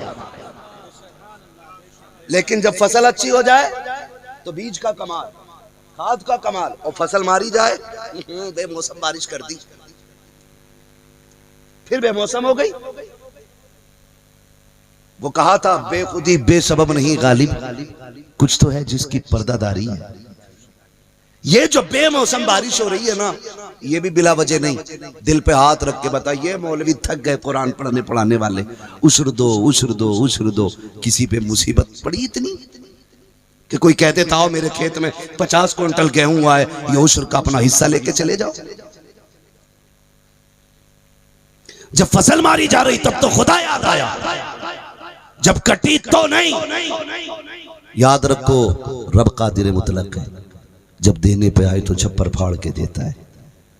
लेकिन जब फसल अच्छी हो जाए तो बीज का कमाल, खाद का कमाल, और फसल मारी जाए बेमौसम बारिश कर दी, फिर बेमौसम हो गई। वो कहा था बेखुदी बेसबब नहीं गालिब, कुछ तो है जिसकी पर्दादारी है। ये जो बेमौसम बारिश हो रही है ना, ये भी बिला वजह नहीं। दिल पे हाथ रख के बताइए, मौलवी थक गए कुरान पढ़ाने वाले, उश्र दो उश्र दो उश्र दो। किसी पे मुसीबत पड़ी इतनी कि कोई कह देता हो मेरे खेत में 50 क्विंटल गेहूं हुआ है, ये उश्र का अपना हिस्सा लेके चले जाओ। जब फसल मारी जा रही तब तो खुदा याद आया, जब कटी तो नहीं। याद रखो रब कादिर मुतलक है, जब देने पे आए तो छप्पर फाड़ के देता है,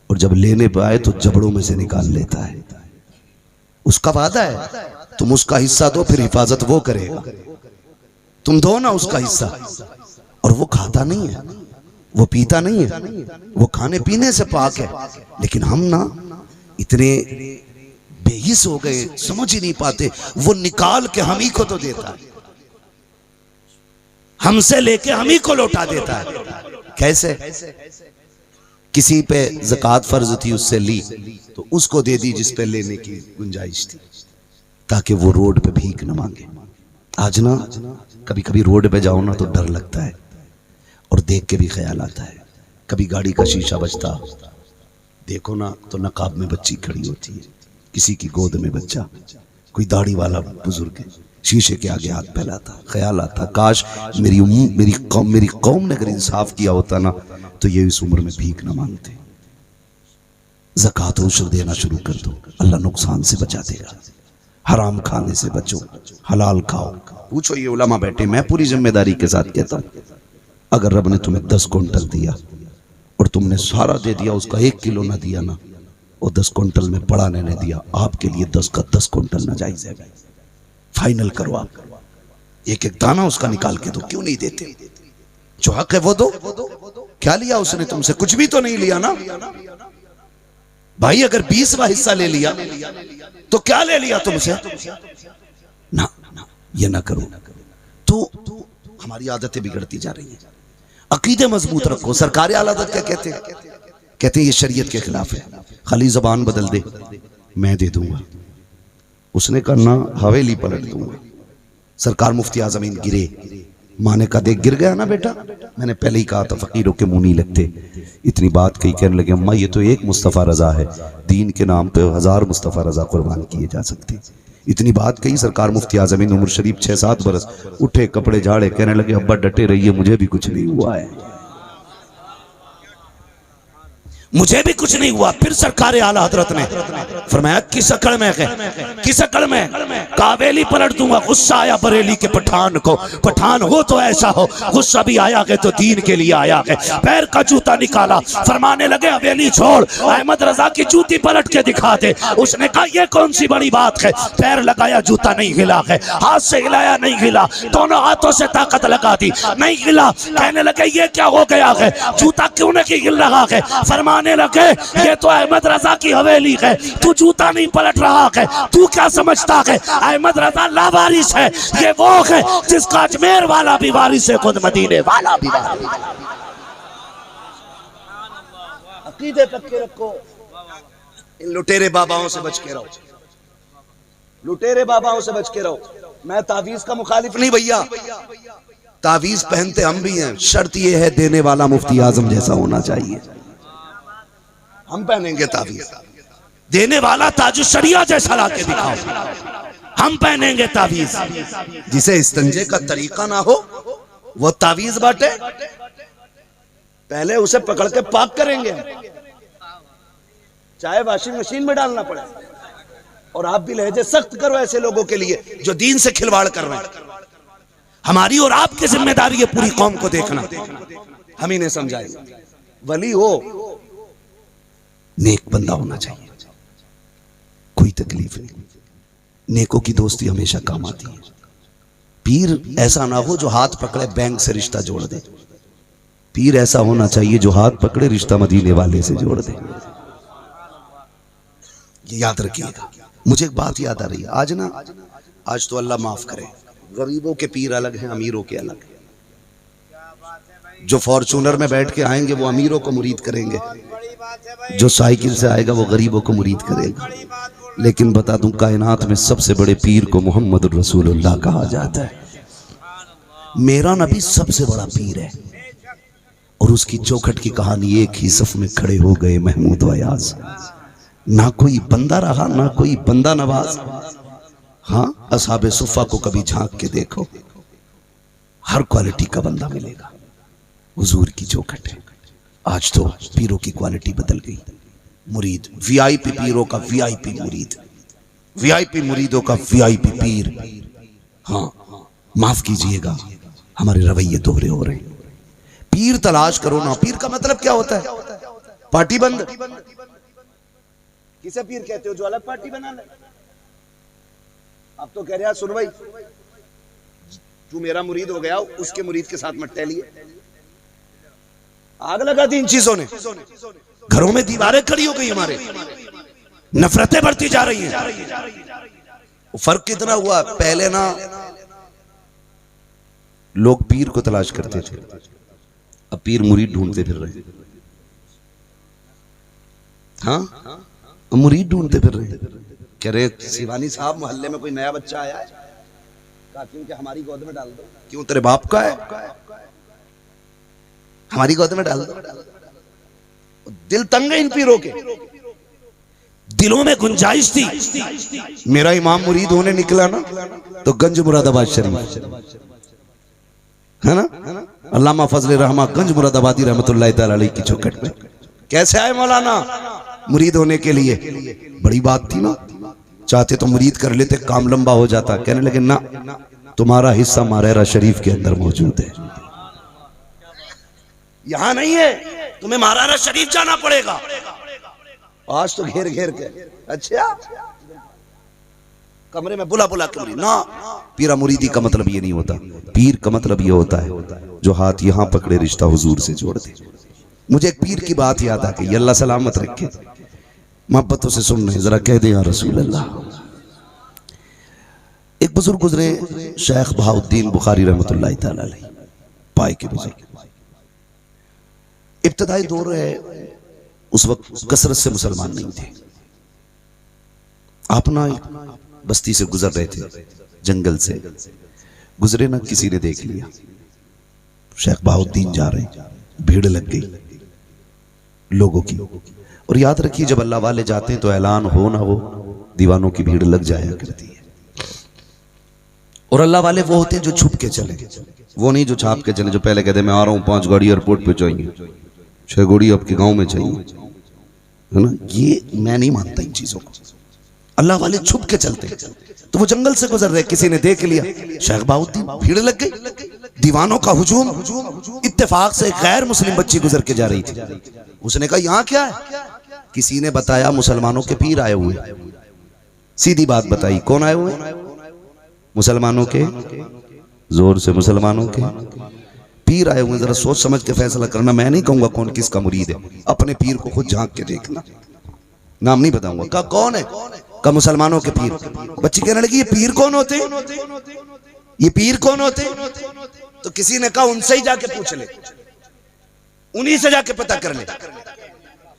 और जब लेने पे आए तो जबड़ों में से निकाल लेता है। उसका वादा है, तुम उसका हिस्सा दो फिर हिफाजत वो करेगा। तुम दो ना उसका हिस्सा, और वो खाता नहीं है, वो पीता नहीं है, वो खाने पीने से पाक है। लेकिन हम ना इतने बेहिस हो गए, समझ ही नहीं पाते। वो निकाल के हम ही को तो देता है, हमसे लेके हम ही को लौटा देता है। कैसे? किसी पे ज़कात फर्ज थी, उससे ली तो उसको दे दी जिस पे लेने की गुंजाइश थी, ताकि वो रोड पे भीख न मांगे। आज ना कभी कभी रोड पे जाओ ना तो डर लगता है, और देख के भी ख्याल आता है। कभी गाड़ी का शीशा बजता देखो ना तो नकाब में बच्ची खड़ी होती है, किसी की गोद में बच्चा, कोई दाढ़ी वाला बुजुर्ग है, शीशे के आगे हाथ फैलाता। ख्याल आता काश मेरी कौम ने अगर इंसाफ किया होता ना तो ये इस उम्र में भीख ना मांगते। ज़कात उश्र देना शुरू कर दो, अल्लाह नुकसान से बचा देगा। हराम खाने से बचो, हलाल खाओ। पूछो ये उलमा बैठे, मैं पूरी जिम्मेदारी के साथ कहता हूं, अगर रब ने तुम्हें 10 क्विंटल दिया और तुमने सारा दे दिया, उसका 1 किलो ना दिया ना, और 10 क्विंटल में पढ़ाने ने दिया, आपके लिए 10 का 10 क्विंटल नाजायज है। फाइनल करो आप, एक एक दाना उसका निकाल के दो। क्यों नहीं देते? जो हक है वो दो। क्या लिया उसने तुमसे? कुछ भी तो नहीं लिया ना भाई। अगर 20वां हिस्सा ले लिया तो क्या ले लिया तुमसे? ना, ये ना करो। तो हमारी आदतें बिगड़ती जा रही हैं। अकीदे मजबूत रखो। सरकार आला हज़रत क्या कहते हैं? कहते हैं ये शरीयत के खिलाफ है। खाली जबान बदल दे, मैं दे दूंगा। उसने कहा ना, हवेली पलट दूंगा। सरकार मुफ्ती आज़मीन गिरे, माने का देख गिर गया ना बेटा। मैंने पहले ही कहा था फकीरों के मुंह नहीं लगते। इतनी बात कही, कहने लगे अम्मा ये तो एक मुस्तफ़ा रजा है, दीन के नाम पे 1000 मुस्तफ़ा रजा कुर्बान किए जा सकते। इतनी बात कही, सरकार मुफ्ती आज़मीन उम्र शरीफ 6-7 बरस, उठे कपड़े झाड़े, कहने लगे अब्बा डटे रहिए, मुझे भी कुछ नहीं हुआ है, मुझे भी कुछ नहीं हुआ। फिर सरकार आला हजरत ने फरमाया किस अकड़ में है, किस अकड़ में? कावेली पलट दूंगा। गुस्सा आया बरेली के पठान को, पठान हो तो ऐसा हो, गुस्सा भी आया है तो दीन के लिए आया है। पैर का जूता निकाला, फरमाने लगे हवेली छोड़, अहमद रजा की जूती पलट के दिखा दे। उसने कहा ये कौन सी बड़ी बात है? पैर लगाया, जूता नहीं हिला है, हाथ से हिलाया, नहीं हिला, दोनों हाथों से ताकत लगा दी, नहीं हिला। कहने लगे ये क्या हो गया है, जूता क्यों नहीं हिल रहा है? फरमाने लगे ये तो अहमद रजा की हवेली है, तू जूता नहीं पलट रहा है, तू क्या समझता है अहमद रजा लावारिस है? ये वो है जिसका अजमेर वाला भी वारिस है, खुद मदीने वाला भी वारिस है। अकीदे पक्के रखो। इन लुटेरे बाबाओं से बच के रहो, लुटेरे बाबाओं से बच के रहो। मैं तावीज का मुखालिफ नहीं भैया, तावीज पहनते हम भी हैं, शर्त यह है देने वाला मुफ्ती आजम जैसा होना चाहिए। हम पहनेंगे तावीज, देने वाला ताजुश शरिया जैसा लाके दिखाओ। हम पहनेंगे तावीज। जिसे इस्तंजे का तरीका ना हो वो तावीज बांटे, पहले उसे पकड़ के पाक करेंगे, चाहे वॉशिंग मशीन में डालना पड़े। और आप भी लहजे सख्त करो ऐसे लोगों के लिए जो दीन से खिलवाड़ कर रहे हैं। हमारी और आपकी जिम्मेदारी है पूरी कौम को देखना। हम ही ने समझाएंगे। वली हो, नेक बंदा होना चाहिए, कोई तकलीफ नहीं। नेकों की दोस्ती हमेशा काम आती है। पीर ऐसा ना हो जो हाथ पकड़े बैंक से रिश्ता जोड़ दे। पीर ऐसा होना चाहिए जो हाथ पकड़े रिश्ता मदीने वाले से जोड़ दे। ये याद रखिएगा। मुझे एक बात याद आ रही है आज ना, आज तो अल्लाह माफ करे, गरीबों के पीर अलग हैं, अमीरों के अलग हैं। जो फॉर्चूनर में बैठ के आएंगे वो अमीरों को मुरीद करेंगे, जो साइकिल से आएगा वो गरीबों को मुरीद करेगा। लेकिन बता दूं, कायनात में सबसे बड़े पीर को मोहम्मद रसूलुल्लाह कहा जाता है। मेरा नबी सबसे बड़ा पीर है। और उसकी चौखट की कहानी, एक ही सफ में खड़े हो गए महमूद अयाज, ना कोई बंदा रहा ना कोई बंदा नवाज। हाँ, असहाबे सुफ़ा को कभी झांक के देखो, हर क्वालिटी का बंदा मिलेगा। हुजूर की चौखट है। आज तो पीरों की क्वालिटी बदल गई। मुरीद, वीआईपी पीरों का वीआईपी मुरीद, वीआईपी मुरीदों का वीआईपी पीर। हाँ, माफ कीजिएगा, हमारे रवैये दोहरे हो रहे हैं। पीर तलाश करो ना। पीर का मतलब क्या होता है? पार्टी बंद। किसे पीर कहते हो? जो अलग पार्टी बना ले। अब तो कह रहे हैं सुन भाई, तू मेरा मुरीद हो गया, उसके मुरीद के साथ मत टहलिए। आग लगा दी इन चीजों ने। घरों में दीवारें खड़ी हो गई, हमारे नफरतें बढ़ती जा रही हैं। फर्क कितना हुआ? पहले ना लोग पीर को तलाश करते थे, अब पीर मुरीद ढूंढते फिर रहे। हाँ, मुरीद ढूंढते फिर रहे। कह रहे शिवानी साहब, मोहल्ले में कोई नया बच्चा आया है, कहा क्यों कि हमारी गोद में डाल दो। क्यों, तेरे बाप का है? हमारी गोद में डाल दो। दिल तंग है इन पीरों के। दिलों में गुंजाइश थी। मेरा इमाम मुरीद होने निकला ना तो गंज मुरादाबाद शरीफ है ना, अल्लामा फजल रहमा गंज मुरादाबादी रहमतुल्लाह तआला अलैह की चौखट में कैसे आए मौलाना मुरीद होने के लिए? बड़ी बात थी ना। चाहते तो मुरीद कर लेते, काम लंबा हो जाता। कहने लगे ना, तुम्हारा हिस्सा मारेरा शरीफ के अंदर मौजूद है, यहां नहीं है, तुम्हें मारेरा शरीफ जाना पड़ेगा। आज तो घेर घेर के, अच्छा कमरे में बुला बुला के मुरीद ना। पीरा मुरीदी का मतलब ये नहीं होता। पीर का मतलब ये होता है जो हाथ यहां पकड़े रिश्ता हुजूर से जोड़ दे। मुझे एक पीर की बात याद आ गई, अल्लाह सलामत रखे, मोहब्बतों से सुन रहे, जरा कह दे या रसूल अल्लाह। एक बुजुर्ग गुजरे, शेख बहाउद्दीन बुखारी रहमतुल्लाह तआला अलैह, पाए के बुजुर्ग। इब्तदाई दौर है, उस वक्त कसरत से मुसलमान नहीं थे। आप ना बस्ती से गुजर रहे थे, जंगल से गुजरे ना, किसी ने देख लिया शेख बहाउद्दीन जा रहे, भीड़ लग गई लोगों की। और याद रखिए, जब अल्लाह वाले जाते हैं तो ऐलान हो ना हो, दीवानों की भीड़ लग जाया करती है। और अल्लाह वाले वो होते हैं जो छुप के चले, वो नहीं जो छाप के चले, जो पहले कहते मैं आ रहा हूं, 5 गाड़ी एयरपोर्ट पे चाहिए, 6 गाड़ी आपके गांव में चाहिए, है ना। ये मैं नहीं मानता इन चीजों को। अल्लाह वाले छुप के चलते। तो वो जंगल से गुजर रहे, किसी ने देख लिया शेख बहाउद्दीन, भीड़ लग गई, दीवानों का हुजूम। इत्तेफाक से एक गैर मुस्लिम बच्ची गुजर के जा रही थी। उसने कहा यहां क्या है? किसी ने बताया मुसलमानों के पीर आए हुए। सीधी बात बताई, कौन आए हुए? मुसलमानों के, जोर से मुसलमानों के पीर आए हुए। जरा सोच समझ के फैसला करना। मैं नहीं कहूंगा कौन किसका मुरीद है, अपने पीर को खुद झांक के देखना। नाम नहीं बताऊंगा। कहा कौन है? कहा मुसलमानों के पीर। बच्ची कहने लगी ये पीर कौन होते? ये पीर कौन होते? तो किसी ने कहा उनसे ही जाके पूछ ले, उन्हीं से जाके पता कर ले।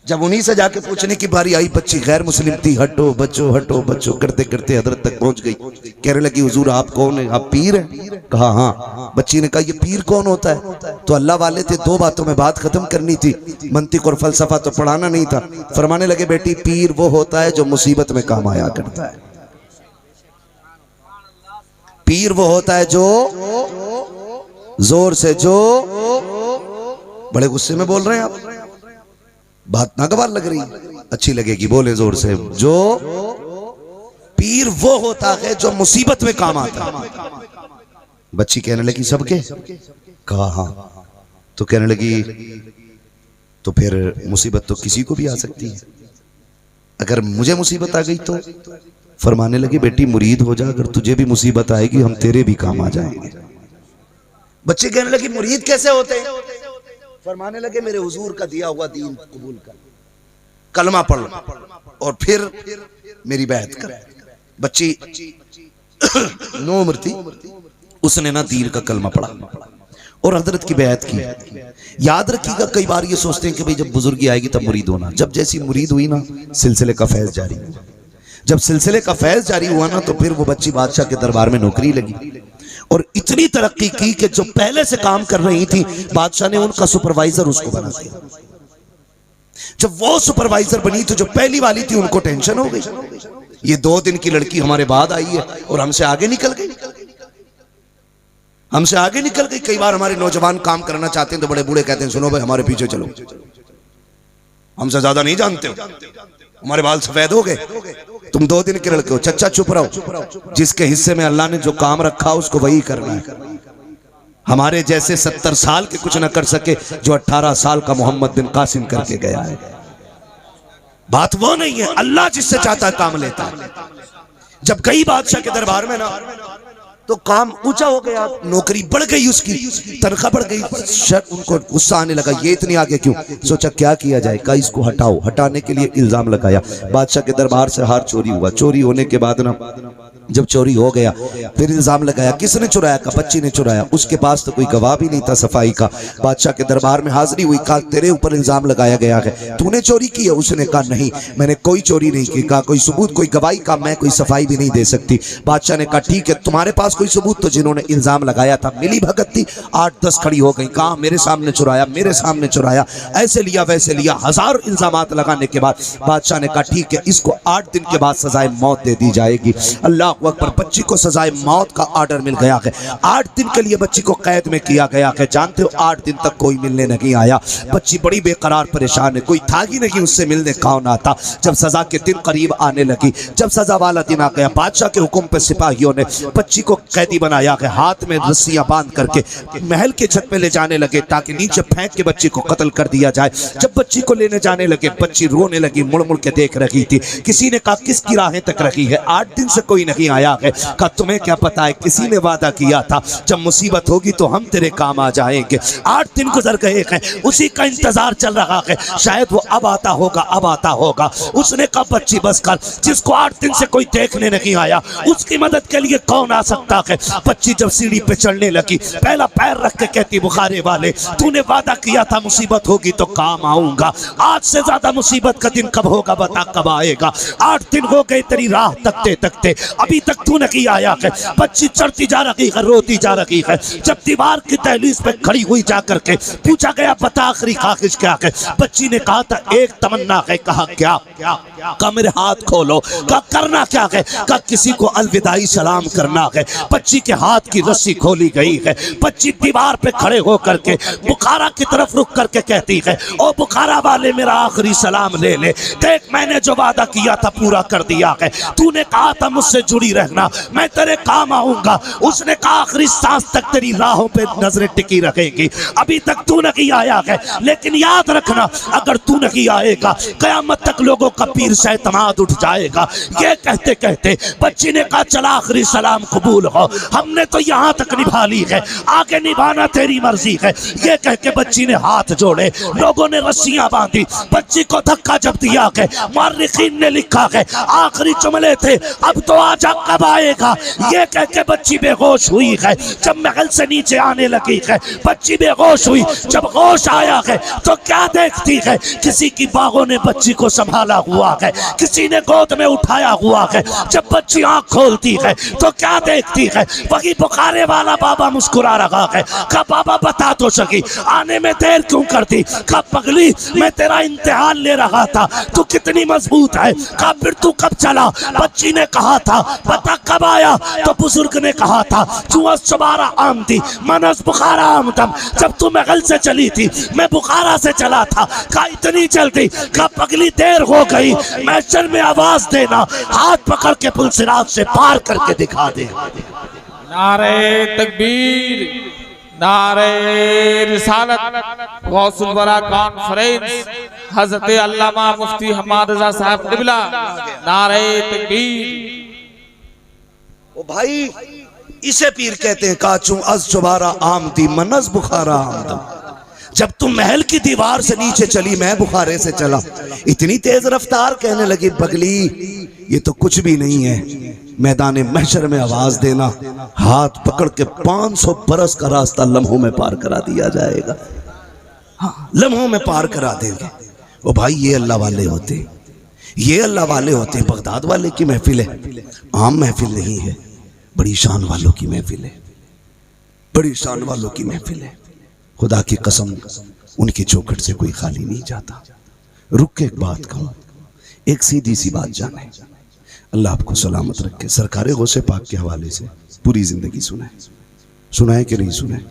जब उन्हीं से जाके पूछने की बारी आई, बच्ची गैर मुस्लिम थी, हटो बच्चो करते करते हजरत तक पहुंच गई। कहने लगी हुजूर आप कौन है? आप पीर हैं? कहा हाँ। बच्ची ने कहा ये पीर कौन होता है? तो अल्लाह वाले थे, 2 बातों में बात खत्म करनी थी, मंतिक और फलसफा तो पढ़ाना नहीं था। फरमाने लगे बेटी, पीर वो होता है जो मुसीबत में काम आया करता है। पीर वो होता है जो जोर से, जो बड़े गुस्से में बोल रहे हैं आप, बात नागवार लग रही, अच्छी लगेगी, बोले जोर से। जो पीर वो होता है जो मुसीबत में काम आता है। बच्ची कहने लगी सबके? कहा हाँ। तो कहने लगी तो फिर मुसीबत तो किसी को भी आ सकती है, अगर मुझे मुसीबत आ गई तो? फरमाने लगी बेटी मुरीद हो जा, अगर तुझे भी मुसीबत आएगी हम तेरे भी काम आ जाएंगे। बच्ची कहने लगी मुरीद कैसे होते हैं? फरमाने लगे मेरे हुजूर का दिया हुआ दीन कबूल कर, कलमा पढ़ और फिर मेरी बैत कर। बच्ची 9 उम्र थी, उसने ना दीन का कलमा पढ़ा और हजरत की बैत की। याद रखिएगा, कई बार ये सोचते हैं कि भाई जब बुजुर्गी आएगी तब मुरीद होना। जब जैसी मुरीद हुई ना, सिलसिले का फैज जारी हुआ। जब सिलसिले का फैज जारी हुआ ना, तो फिर वो बच्ची बादशाह के दरबार में नौकरी लगी और इतनी तरक्की की कि जो पहले से काम कर रही थी, बादशाह ने उनका सुपरवाइजर उसको बना दिया। जब वो सुपरवाइजर बनी तो जो पहली वाली थी उनको टेंशन हो गई, ये 2 दिन की लड़की हमारे बाद आई है और हमसे आगे निकल गई, हमसे आगे निकल गई। कई बार हमारे नौजवान काम करना चाहते हैं तो बड़े बूढ़े कहते हैं, सुनो भाई हमारे पीछे चलो, हमसे ज्यादा नहीं जानते हो, हमारे बाल सफेद हो गए, तुम 2 दिन के लड़के हो। चच्चा चुप रहो, जिसके हिस्से में अल्लाह ने जो काम रखा उसको वही करना है। हमारे जैसे 70 साल के कुछ ना कर सके जो 18 साल का मोहम्मद बिन कासिम करके गया है। बात वो नहीं है, अल्लाह जिससे चाहता है काम लेता है। जब गई बादशाह के दरबार में ना, तो काम ऊंचा हो गया, नौकरी बढ़ गई, उसकी तनख्वाह बढ़ गई। उनको गुस्सा आने लगा, ये इतनी आगे क्यों? सोचा क्या किया जाए, कहा इसको हटाओ। हटाने के लिए इल्जाम लगाया, बादशाह के दरबार से हार चोरी हुआ। चोरी होने के बाद ना, जब चोरी हो गया फिर इल्जाम लगाया, किसने चुराया? का बच्ची ने चुराया। उसके पास तो कोई गवाह भी नहीं था सफाई का। बादशाह के दरबार में हाजिरी हुई, कहा तेरे ऊपर इल्जाम लगाया गया है, तूने चोरी की है? उसने कहा नहीं, मैंने कोई चोरी नहीं की। कहा कोई सबूत, कोई गवाही? का मैं कोई सफाई भी नहीं दे सकती। बादशाह ने कहा ठीक है, तुम्हारे पास कोई सबूत? तो जिन्होंने इल्जाम लगाया था मिली भगत थी, 8-10 खड़ी हो गई, कहा मेरे सामने चुराया, मेरे सामने चुराया, ऐसे लिया वैसे लिया, 1000 इल्जाम लगाने के बाद बादशाह ने कहा ठीक है, इसको 8 दिन के बाद सजाए मौत दे दी जाएगी। अल्लाह अकबर, बच्ची को सजाए मौत का ऑर्डर मिल गया है। 8 दिन के लिए बच्ची को कैद में किया गया है। जानते हो 8 दिन तक कोई मिलने नहीं आया। बच्ची बड़ी बेकरार परेशान है, कोई था ही नहीं उससे मिलने कौन आता। जब सजा के दिन करीब आने लगी, जब सजा वाला दिन आ गया, बादशाह के हुक्म पे सिपाहियों ने बच्ची को कैदी बनाया है, हाथ में रस्सियां बांध करके महल के छत पे ले जाने लगे ताकि नीचे फेंक के बच्ची को कत्ल कर दिया जाए। जब बच्ची को लेने जाने लगे, बच्ची रोने लगी, मुड़ मुड़ के देख रही थी। किसी ने कहा किसकी राहें तक रखी है, 8 दिन से कोई नहीं आया है। कहा तुम्हें क्या पता है, किसी ने वादा किया था जब मुसीबत होगी तो हम तेरे काम आ जाएंगे। 8 दिन गुजर गए हैं, उसी का इंतजार चल रहा है, शायद वो अब आता होगा, अब आता होगा। उसने कहा बच्ची बस कर, जिसको 8 दिन से कोई देखने नहीं आया उसकी मदद के लिए कौन आ सकता है। बच्ची जब सीढ़ी पे चढ़ने लगी, पहला पैर रख के कहती बुखारे वाले, तूने वादा किया था मुसीबत होगी तो काम आऊंगा, आज से ज्यादा मुसीबत का दिन कब होगा बता, कब आएगा। 8 दिन हो गए तेरी राह तकते तकते, अभी तक तू नहीं आया है। बच्ची चढ़ती जा रही है, रोती जा रही है। जब दीवार की दहलीज पे खड़ी हुई जाकर के पूछा गया बता आखिरी ख्वाहिश क्या है, बच्ची ने कहा था एक तमन्ना है। कहा क्या? कहा मेरे हाथ खोलो। कहा करना क्या है? कहा किसी को अलविदाई सलाम करना है। बच्ची के हाथ की रस्सी खोली गई है। बच्ची दीवार पे खड़े होकर के बुखारा की तरफ रुक करके कहती है, ओ बुखारा वाले मेरा आखिरी सलाम ले ले, देख मैंने जो वादा किया था पूरा कर दिया है। तूने कहा था मुझसे जुड़ी रहना, मैं तेरे काम आऊंगा। उसने कहा आखिरी सांस तक तेरी राहों पे नजरें टिकी रहेगी। अभी तक तू नहीं आया है, लेकिन याद रखना अगर तू नहीं आएगा कयामत तक लोगों का पीर से एतमाद उठ जाएगा। ये कहते कहते बच्ची ने कहा चला आखिरी सलाम कबूल हो, हमने तो यहाँ तक निभा ली है, आगे निभाना तेरी मर्जी है। ये कह के बच्ची ने हाथ जोड़े, लोगों ने रस्सियां बांधी, बच्ची को धक्का जब दिया है। मुअर्रिखीन ने लिखा है आखिरी जुमले थे, अब तो आजा कब आएगा। ये कह के बच्ची बेहोश हुई है। जब महल से नीचे आने लगी है बच्ची बेहोश हुई। जब होश आया है तो क्या देखती है, किसी की बाहों ने बच्ची को संभाला हुआ है, किसी ने गोद में उठाया हुआ है। जब बच्ची आंख खोलती है तो क्या देखती है, वही बुखारे वाला बाबा मुस्कुरा रहा है। कहा बाबा बता तो सकी, आने में देर क्यों करती। कहा पगली मैं तेरा इम्तिहान ले रहा था, तू कितनी मजबूत है। कहा फिर तू कब चला। बच्ची ने कहा था बता कब आया। तो बुजुर्ग ने कहा था चुबारा आम थी मनस बुखारा आमदम, जब तू महल से चली थी मैं बुखारा से चला था। कहा इतनी जल्दी। कहा पगली देर हो गई, मैशर में आवाज देना, हाथ पकड़ के पुल सिराज से पार करके दिखा दे। नारे तकबीर, नारे रिसालत, गौसुल वरा कॉन्फ्रेंस, हजरत अल्लामा मुफ्ती हम्माद रज़ा साहब क़िबला, नारे तकबीर। ओ भाई इसे पीर कहते हैं, काचू अज चुबारा आमदी मनस बुखारा आमदम। जब तुम महल की दीवार से नीचे चली मैं बुखारे से चला। इतनी तेज रफ्तार, कहने लगी बगली ये तो कुछ भी नहीं है, मैदान महशर में आवाज देना, हाथ पकड़ के 500 बरस का रास्ता लम्हों में पार करा दिया जाएगा। हाँ, लम्हों में पार करा देंगे। ओ भाई, ये अल्लाह वाले होते हैं, ये अल्लाह वाले होते हैं। बगदाद वाले की महफिल है, आम महफिल नहीं है, बड़ी शान वालों की महफिल है, बड़ी शान वालों की महफिल है। खुदा की कसम, उनकी चौखट से कोई खाली नहीं जाता। रुक के एक बात कहूं, एक सीधी सी बात जाने, अल्लाह आपको सलामत रखे। सरकार गौसे पाक के हवाले से पूरी जिंदगी सुनाए कि नहीं सुनाए?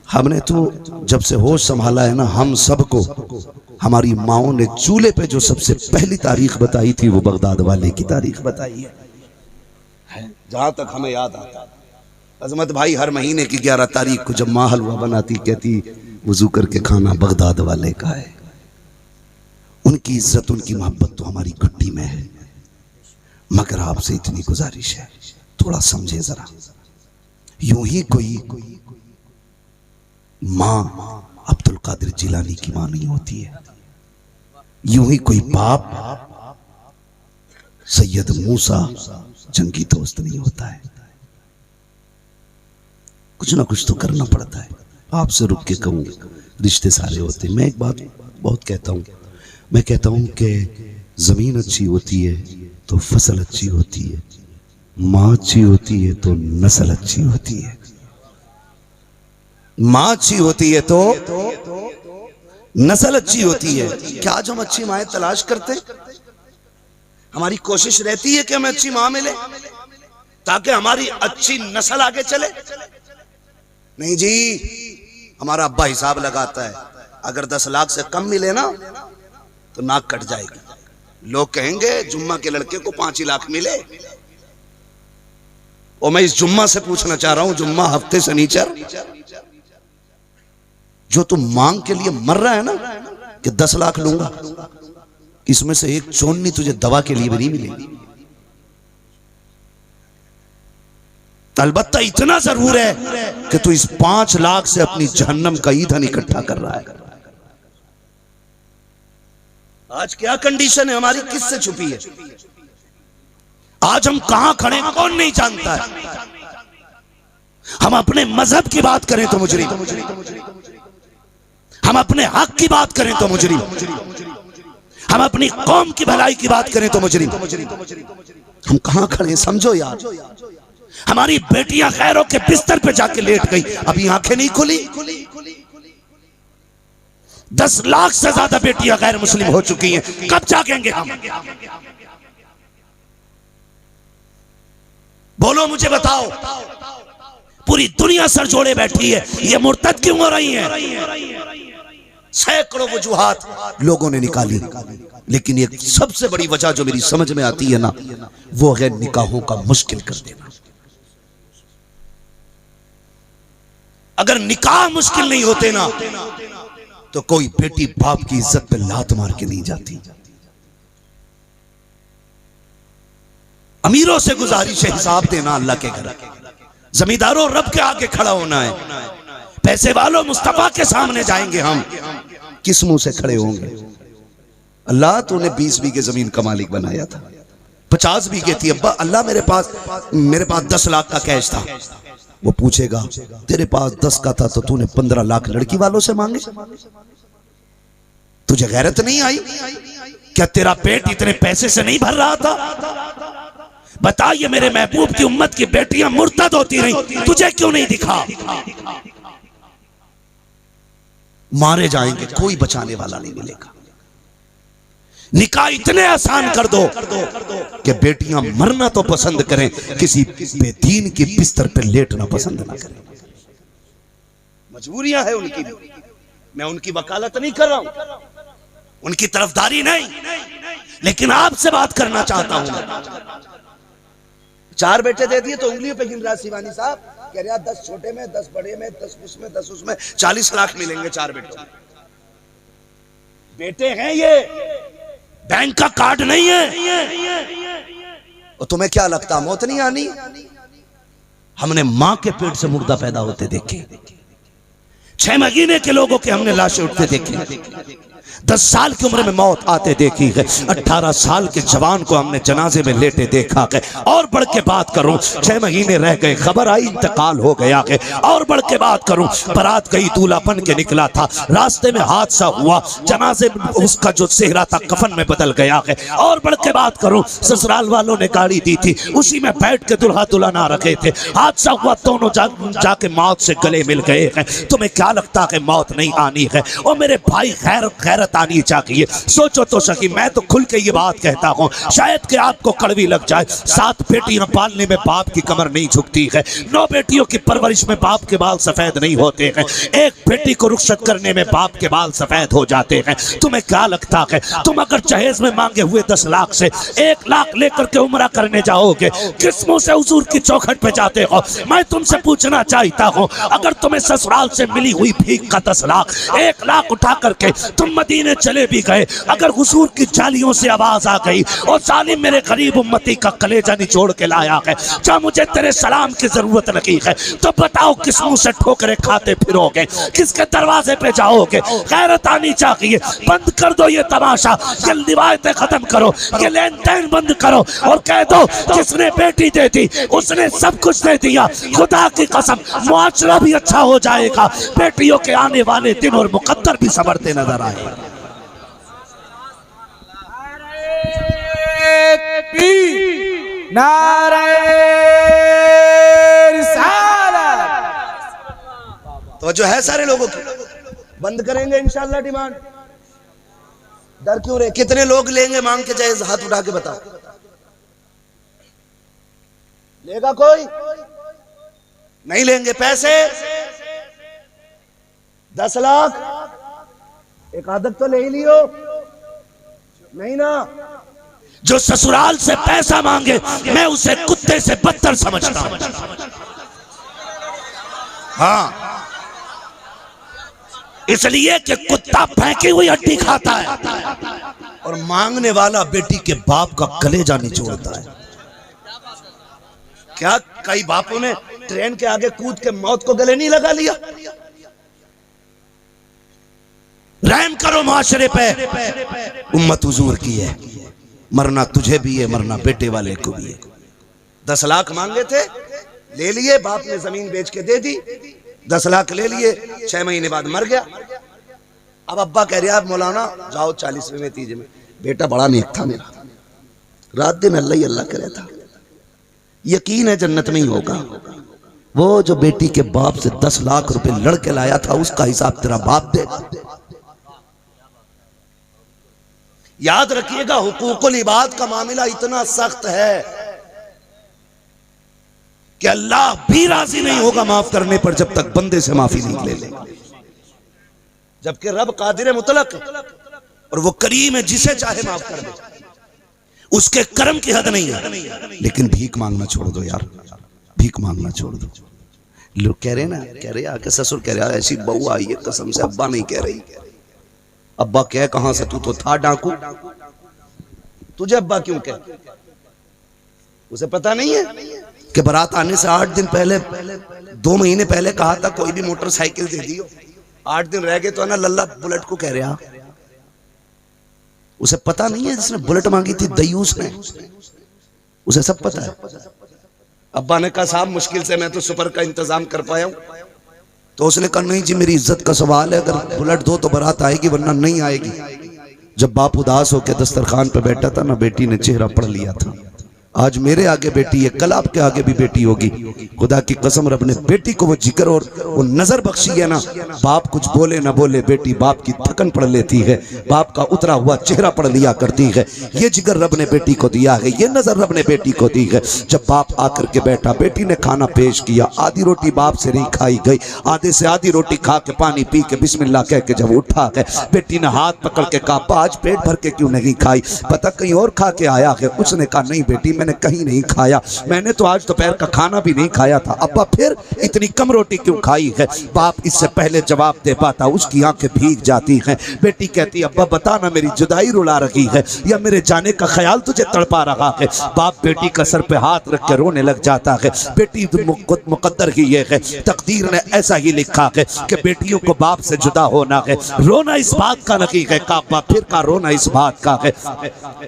हमने तो जब से होश संभाला है ना, हम सबको हमारी माओं ने चूल्हे पे जो सबसे पहली तारीख बताई थी वो बगदाद वाले की तारीख बताई है। जहां तक हमें याद आता, अजमत भाई हर महीने की 11 तारीख को जब माँ हलवा बनाती, कहती वुजू करके खाना बगदाद वाले का है। उनकी इज्जत, उनकी मोहब्बत तो हमारी घुट्टी में है। मगर आपसे इतनी गुजारिश है, थोड़ा समझे जरा। यूं ही कोई माँ अब्दुल कादिर जिलानी की माँ नहीं होती है, यूं ही कोई बाप सैयद मूसा जंगी दोस्त नहीं होता है। कुछ ना कुछ तो करना पड़ता है। आपसे रुक के कहूँ, रिश्ते सारे होते हैं। मैं एक बात बहुत कहता हूँ, मैं कहता हूँ कि जमीन अच्छी होती है तो फसल अच्छी होती है, माँ अच्छी होती है तो नस्ल अच्छी होती है। माँ अच्छी होती है तो नस्ल अच्छी होती है। क्या आज हम अच्छी माएँ तलाश करते? हमारी कोशिश रहती है कि हमें अच्छी माँ मिले ताकि हमारी अच्छी नस्ल आगे चले? नहीं जी, हमारा अब्बा हिसाब लगाता है, अगर 10 लाख से कम मिले ना तो नाक कट जाएगी। लोग कहेंगे जुम्मा के लड़के को 5 ही लाख मिले। और मैं इस जुम्मा से पूछना चाह रहा हूं, जुम्मा हफ्ते शनिचर जो तुम मांग के लिए मर रहा है ना कि 10 लाख लूंगा, इसमें से एक चोन्नी तुझे दवा के लिए भी नहीं मिलेगी। अलबत्ता इतना जरूर है कि तू इस 5 लाख से अपनी जहन्नम का ईंधन इकट्ठा कर रहा है। आज क्या कंडीशन है हमारी, किससे छुपी है? आज हम कहां खड़े हैं कौन नहीं जानता है। हम अपने मजहब की बात करें तो मुजरिम, हम अपने हक की बात करें तो मुजरिम, हम अपनी कौम की भलाई की बात करें तो मुजरिम। हम कहां खड़े हैं समझो यार। हमारी बेटियां खैरों के बिस्तर पे जाके लेट गई, अभी आंखें नहीं खुली। 10 लाख से ज्यादा बेटियां गैर मुस्लिम हो चुकी हैं, कब जागेंगे हम? बोलो मुझे बताओ। पूरी दुनिया सर जोड़े बैठी है, ये मुर्तद क्यों हो रही है? सैकड़ों वजूहात लोगों ने निकाली, लेकिन एक सबसे बड़ी वजह जो मेरी समझ में आती है ना, वो है निकाहों का मुश्किल कर देना। अगर निकाह मुश्किल नहीं होते ना तो कोई बेटी बाप की इज्जत पे लात मार के नहीं जाती। अमीरों से गुजारिश है, हिसाब देना अल्लाह के घर। जमींदारों रब के आगे खड़ा होना है। पैसे वालों मुस्तफा के सामने जाएंगे हम, किस मुंह से खड़े होंगे? अल्लाह तूने 20 बीघे जमीन का मालिक बनाया था, 50 बीघे थी। अब्बा अल्लाह मेरे पास 10 लाख का कैश था। वो पूछेगा तेरे पास 10 का था तो तूने 15 लाख लड़की वालों से मांगे? तुझे गैरत नहीं आई? क्या तेरा पेट इतने पैसे से नहीं भर रहा था? बता, ये मेरे महबूब की उम्मत की बेटियां मुर्तद होती रही, तुझे क्यों नहीं दिखा? मारे जाएंगे, कोई बचाने वाला नहीं मिलेगा। निकाह इतने आसान कर दो कि बेटियां मरना तो पसंद करें, किसी बेदीन की बिस्तर पर लेटना पसंद ना करें। मजबूरियां है उनकी भी, मैं उनकी वकालत नहीं कर रहा हूं, उनकी तरफदारी नहीं, लेकिन आपसे बात करना चाहता हूं। 4 बेटे दे दिए तो उंगलियों पे गिन रहा शिवानी साहब, कह रहा 10 छोटे में, 10 बड़े में, 10 उसमें, 10 उसमें, 40 लाख मिलेंगे 4 बेटों। बेटे हैं ये, बैंक का कार्ड नहीं है। और तुम्हें क्या लगता मौत नहीं आनी? हमने मां के पेट से मुर्दा पैदा होते देखे, 6 महीने के लोगों के हमने लाशें उठते देखे, 10 साल की उम्र में मौत आते देखी है। 18 साल के जवान को हमने जनाजे में लेटे देखा है। और बढ़ के बात करूं 6 महीने रह गए, खबर आई इंतकाल हो गया है। और बढ़ के बात करूं बारात गई, दूल्हा बन के निकला था, रास्ते में हादसा हुआ, जनाजे में उसका जो सेहरा था कफन में बदल गया है। और बढ़ के बात करूं ससुराल वालों ने गाड़ी दी थी, उसी में बैठ के दुल्हा दुल्हन आ रखे थे, हादसा हुआ, दोनों जाके मौत से गले मिल गए हैं। तुम्हें क्या लगता है मौत नहीं आनी है? और मेरे भाई गैरत आनी चाहिए। सोचो तो सही, मैं तो खुल के ये बात कहता हूँ, शायद कि आपको कड़वी लग जाए, 7 बेटियां पालने में बाप की कमर नहीं झुकती है, 9 बेटियों की परवरिश में बाप के बाल सफेद नहीं होते हैं, 1 बेटी को रुखसत करने में बाप के बाल सफेद हो जाते हैं। तुम्हें क्या लगता है तुम अगर जहेज में मांगे हुए 10 लाख से 1 लाख लेकर के उम्रा करने जाओगे, किस मुंह से हुजूर की चौखट पे जाते हो? मैं तुमसे पूछना चाहता हूँ, अगर तुम्हें ससुराल से मिली हुई भीख का 10 लाख 1 लाख उठा करके तुम मदीने चले भी गए, अगर हुजूर की जालियों से आवाज आ गई और जालिम मेरे गरीब उम्मती का कलेजा निचोड़ के लाया है, क्या मुझे तेरे सलाम की जरूरत नहीं है, तो बताओ किस मुंह से ठोकरे खाते फिरोगे, किसके दरवाजे पे जाओगे? गैरत आनी चाहिए। बंद कर दो ये तमाशा, ये रिवायतें खत्म करो, ये लेन देन बंद करो और कह दो जिसने बेटी दे दी उसने सब कुछ दे दिया। खुदा की कसम मुआशरा भी अच्छा हो जाएगा, बेटियों के आने वाले दिन और मुकद्दर भी संवरते नजर आए। तो जो है सारे लोगों की बंद करेंगे इंशाअल्लाह डिमांड। डर क्यों रहे? कितने लोग लेंगे मांग के? जाए हाथ उठा के बताओ, लेगा कोई? नहीं लेंगे। पैसे 10 लाख एक आदत तो ले ही लियो, नहीं ना? जो ससुराल से पैसा मांगे मैं उसे कुत्ते से बदतर समझता हूं। हाँ, इसलिए कि कुत्ता फेंकी हुई हड्डी खाता है और मांगने वाला बेटी के बाप का कलेजा निचोड़ता है। क्या कई बापों ने ट्रेन के आगे कूद के मौत को गले नहीं लगा लिया? रहम करो माशरे पे, उम्मत हुजूर की है, मरना तुझे भी है, मरना बेटे वाले को भी है। 10 लाख मांगे थे, ले लिए, बाप ने जमीन बेच के दे दी, 10 लाख ले लिए, 6 महीने बाद मर गया। अब अब्बा कह रहे आप मौलाना जाओ 40वें में 30 में। बेटा बड़ा नेक था मेरा, रात दिन अल्लाह ही अल्लाह करे था, यकीन है जन्नत में ही होगा। वो जो बेटी के बाप से 10 लाख रुपए लड़के लाया था उसका हिसाब तेरा बाप दे। याद रखिएगा हुकूकुल इबाद का मामला इतना सख्त है कि अल्लाह भी राजी नहीं होगा माफ करने पर जब तक बंदे से माफी नहीं ले ले। जबकि रब कादिर मुतलक है और वो करीम है, जिसे चाहे माफ कर दे, उसके कर्म की हद नहीं है। लेकिन भीख मांगना छोड़ दो यार, भीख मांगना छोड़ दो। लोग कह रहे ना, कह रहे आके ससुर कह रहा ऐसी बहू आई है कसम से, अब्बा नहीं कह रही। अब्बा कह कहां से, तू तो था डाकू, तुझे अब्बा क्यों कह? उसे पता नहीं है कि बारात आने से 8 दिन पहले, 2 महीने पहले कहा था कोई भी मोटरसाइकिल दे दियो, 8 दिन रह गए तो ना लल्ला बुलेट को कह रहा। उसे पता नहीं है जिसने बुलेट मांगी थी दयूस ने, उसे सब पता है। अब्बा ने कहा साहब मुश्किल से मैं तो सुपर का इंतजाम कर पाया हूं, तो उसने कहा नहीं जी मेरी इज्जत का सवाल है, अगर बुलेट दो तो बारात आएगी वरना नहीं आएगी। जब बाप उदास होकर दस्तरखान पे बैठा था ना, बेटी ने चेहरा पढ़ लिया था। आज मेरे आगे बेटी है, कल आपके आगे भी बेटी होगी। खुदा की कसम रब ने बेटी को वो जिक्र और वो नजर बख्शी है ना, बाप कुछ बोले ना बोले बेटी बाप की थकन पढ़ लेती है, बाप का उतरा हुआ चेहरा पढ़ लिया करती है। ये जिक्र रब ने बेटी को दिया है, ये नजर रब ने बेटी को दी है। जब बाप आकर के बैठा, बेटी ने खाना पेश किया, आधी रोटी बाप से नहीं खाई गई, आधे से आधी रोटी खा के पानी पी के बिस्मिल्लाह कह के जब उठा है, बेटी ने हाथ पकड़ के कहा आज पेट भर के क्यों नहीं खाई, पता कहीं और खा के आया है। उसने कहा नहीं बेटी मैंने कहीं नहीं खाया, मैंने तो आज दोपहर का खाना भी नहीं खाया था। अब्बा फिर इतनी कम रोटी क्यों खाई है? बाप इससे पहले जवाब दे पाता, उसकी आंखें भीग जाती हैं। बेटी कहती अब्बा बता ना, मेरी जुदाई रुला रही है या मेरे जाने का ख्याल तुझे तड़पा रहा है? बाप बेटी का सर पे हाथ रख के रोने लग जाता है। बेटी मुकद्दर ही ये है, तकदीर ने ऐसा ही लिखा है कि बेटियों को बाप से जुदा होना है। रोना इस बात का नहीं है, काबा फिर का रोना इस बात का है।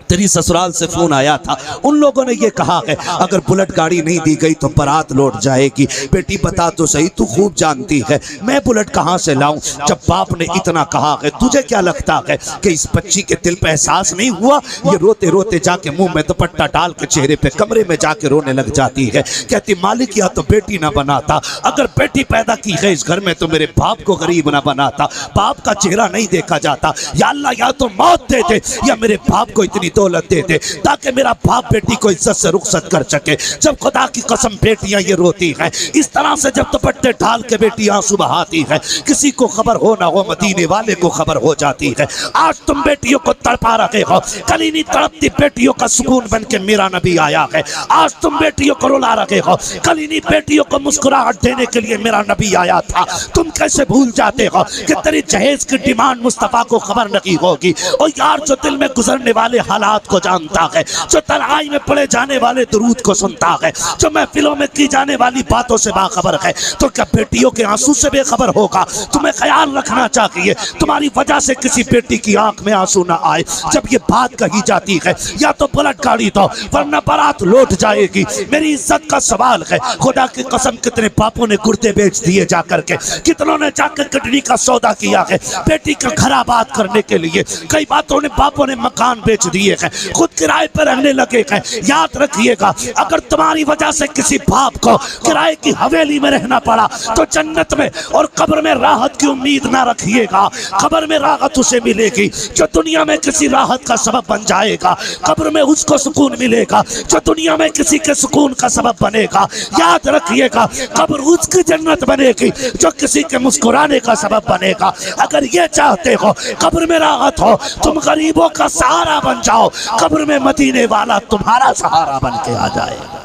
तेरी ससुराल से फोन आया था, उन लोगों ने ये कहा है अगर बुलेट गाड़ी नहीं दी गई तो बारात लौट जाएगी। बेटी बता तो सही, तू खूब जानती है मैं बुलेट कहां से लाऊं? जब बाप ने इतना कहा है, तुझे क्या लगता है कि इस बच्ची के दिल पे एहसास नहीं हुआ? ये रोते रोते जाके मुंह में दुपट्टा डाल के चेहरे पे कमरे में जाके रोने लग जाती है। कहती मालिक या तो बेटी ना बनाता, अगर बेटी पैदा की है इस घर में तो मेरे बाप को गरीब ना बनाता। बाप का चेहरा नहीं देखा जाता, या अल्लाह या तो मौत दे दे या मेरे बाप को इतनी दौलत दे दे ताकि मेरा बाप बेटी को इज्जत से रुखसत कर सके। जब खुदा की कसम बेटियां ये रोती हैं इस तरह से, जब दुपट्टे डाल के बेटी आंसू बहाती है, किसी को खबर हो ना हो मदीने वाले को खबर हो जाती है। आज तुम बेटियों को तड़पा रहे हो, कल इन्हीं तड़पती बेटियों का सुकून बन के मेरा नबी आया है। आज तुम बेटियों को रुला रहे हो, कल इन्हीं बेटियों को मुस्कुराहट देने के लिए मेरा नबी आया था। तुम कैसे भूल जाते हो कि तेरी जहेज की डिमांड मुस्तफा को खबर नहीं होगी? और यार जो दिल में गुजरने वाले हालात को जानता है, जो तन्हाई में पड़े जाने वाले दुरूद को सुनता है, जो महफिलों में की जाने वाली बातों से बाखबर है, तो क्या बेटियों के आंसू से बेखबर होगा? तुम्हें ख्याल रखना चाहिए तुम्हारी वजह से किसी बेटी की आंख में आंसू ना आए। जब ये बात कही जाती है या तो बुलेट गाड़ी दो वरना बारात लौट जाएगी। मेरी इज्जत का सवाल है, खुदा की कसम कितने बापों ने गुर्दे बेच दिए जाकर के, कितनों ने जाकर किडनी का सौदा किया है बेटी का घर आबाद करने के लिए। कई बापों ने मकान बेच दिए हैं, खुद किराए पर रहने लगे हैं। याद रखिएगा अगर तुम्हारी वजह से किसी बाप को किराए की हवेली में रहना पड़ा तो जन्नत में और कब्र में राहत की उम्मीद ना रखिएगा। कब्र में राहत उसे मिलेगी जो दुनिया में किसी राहत का सबब बन जाएगा, कब्र में उसको सुकून मिलेगा जो दुनिया में किसी के सुकून का सबब बनेगा। याद रखिएगा कब्र उसकी जन्नत बनेगी जो किसी के मुस्कुराने का सबब बनेगा। अगर ये चाहते हो कब्र में राहत हो, तुम गरीबों का सहारा बन जाओ, कब्र में मदीने वाला तुम्हारा सहारा बन के आ जाएगा।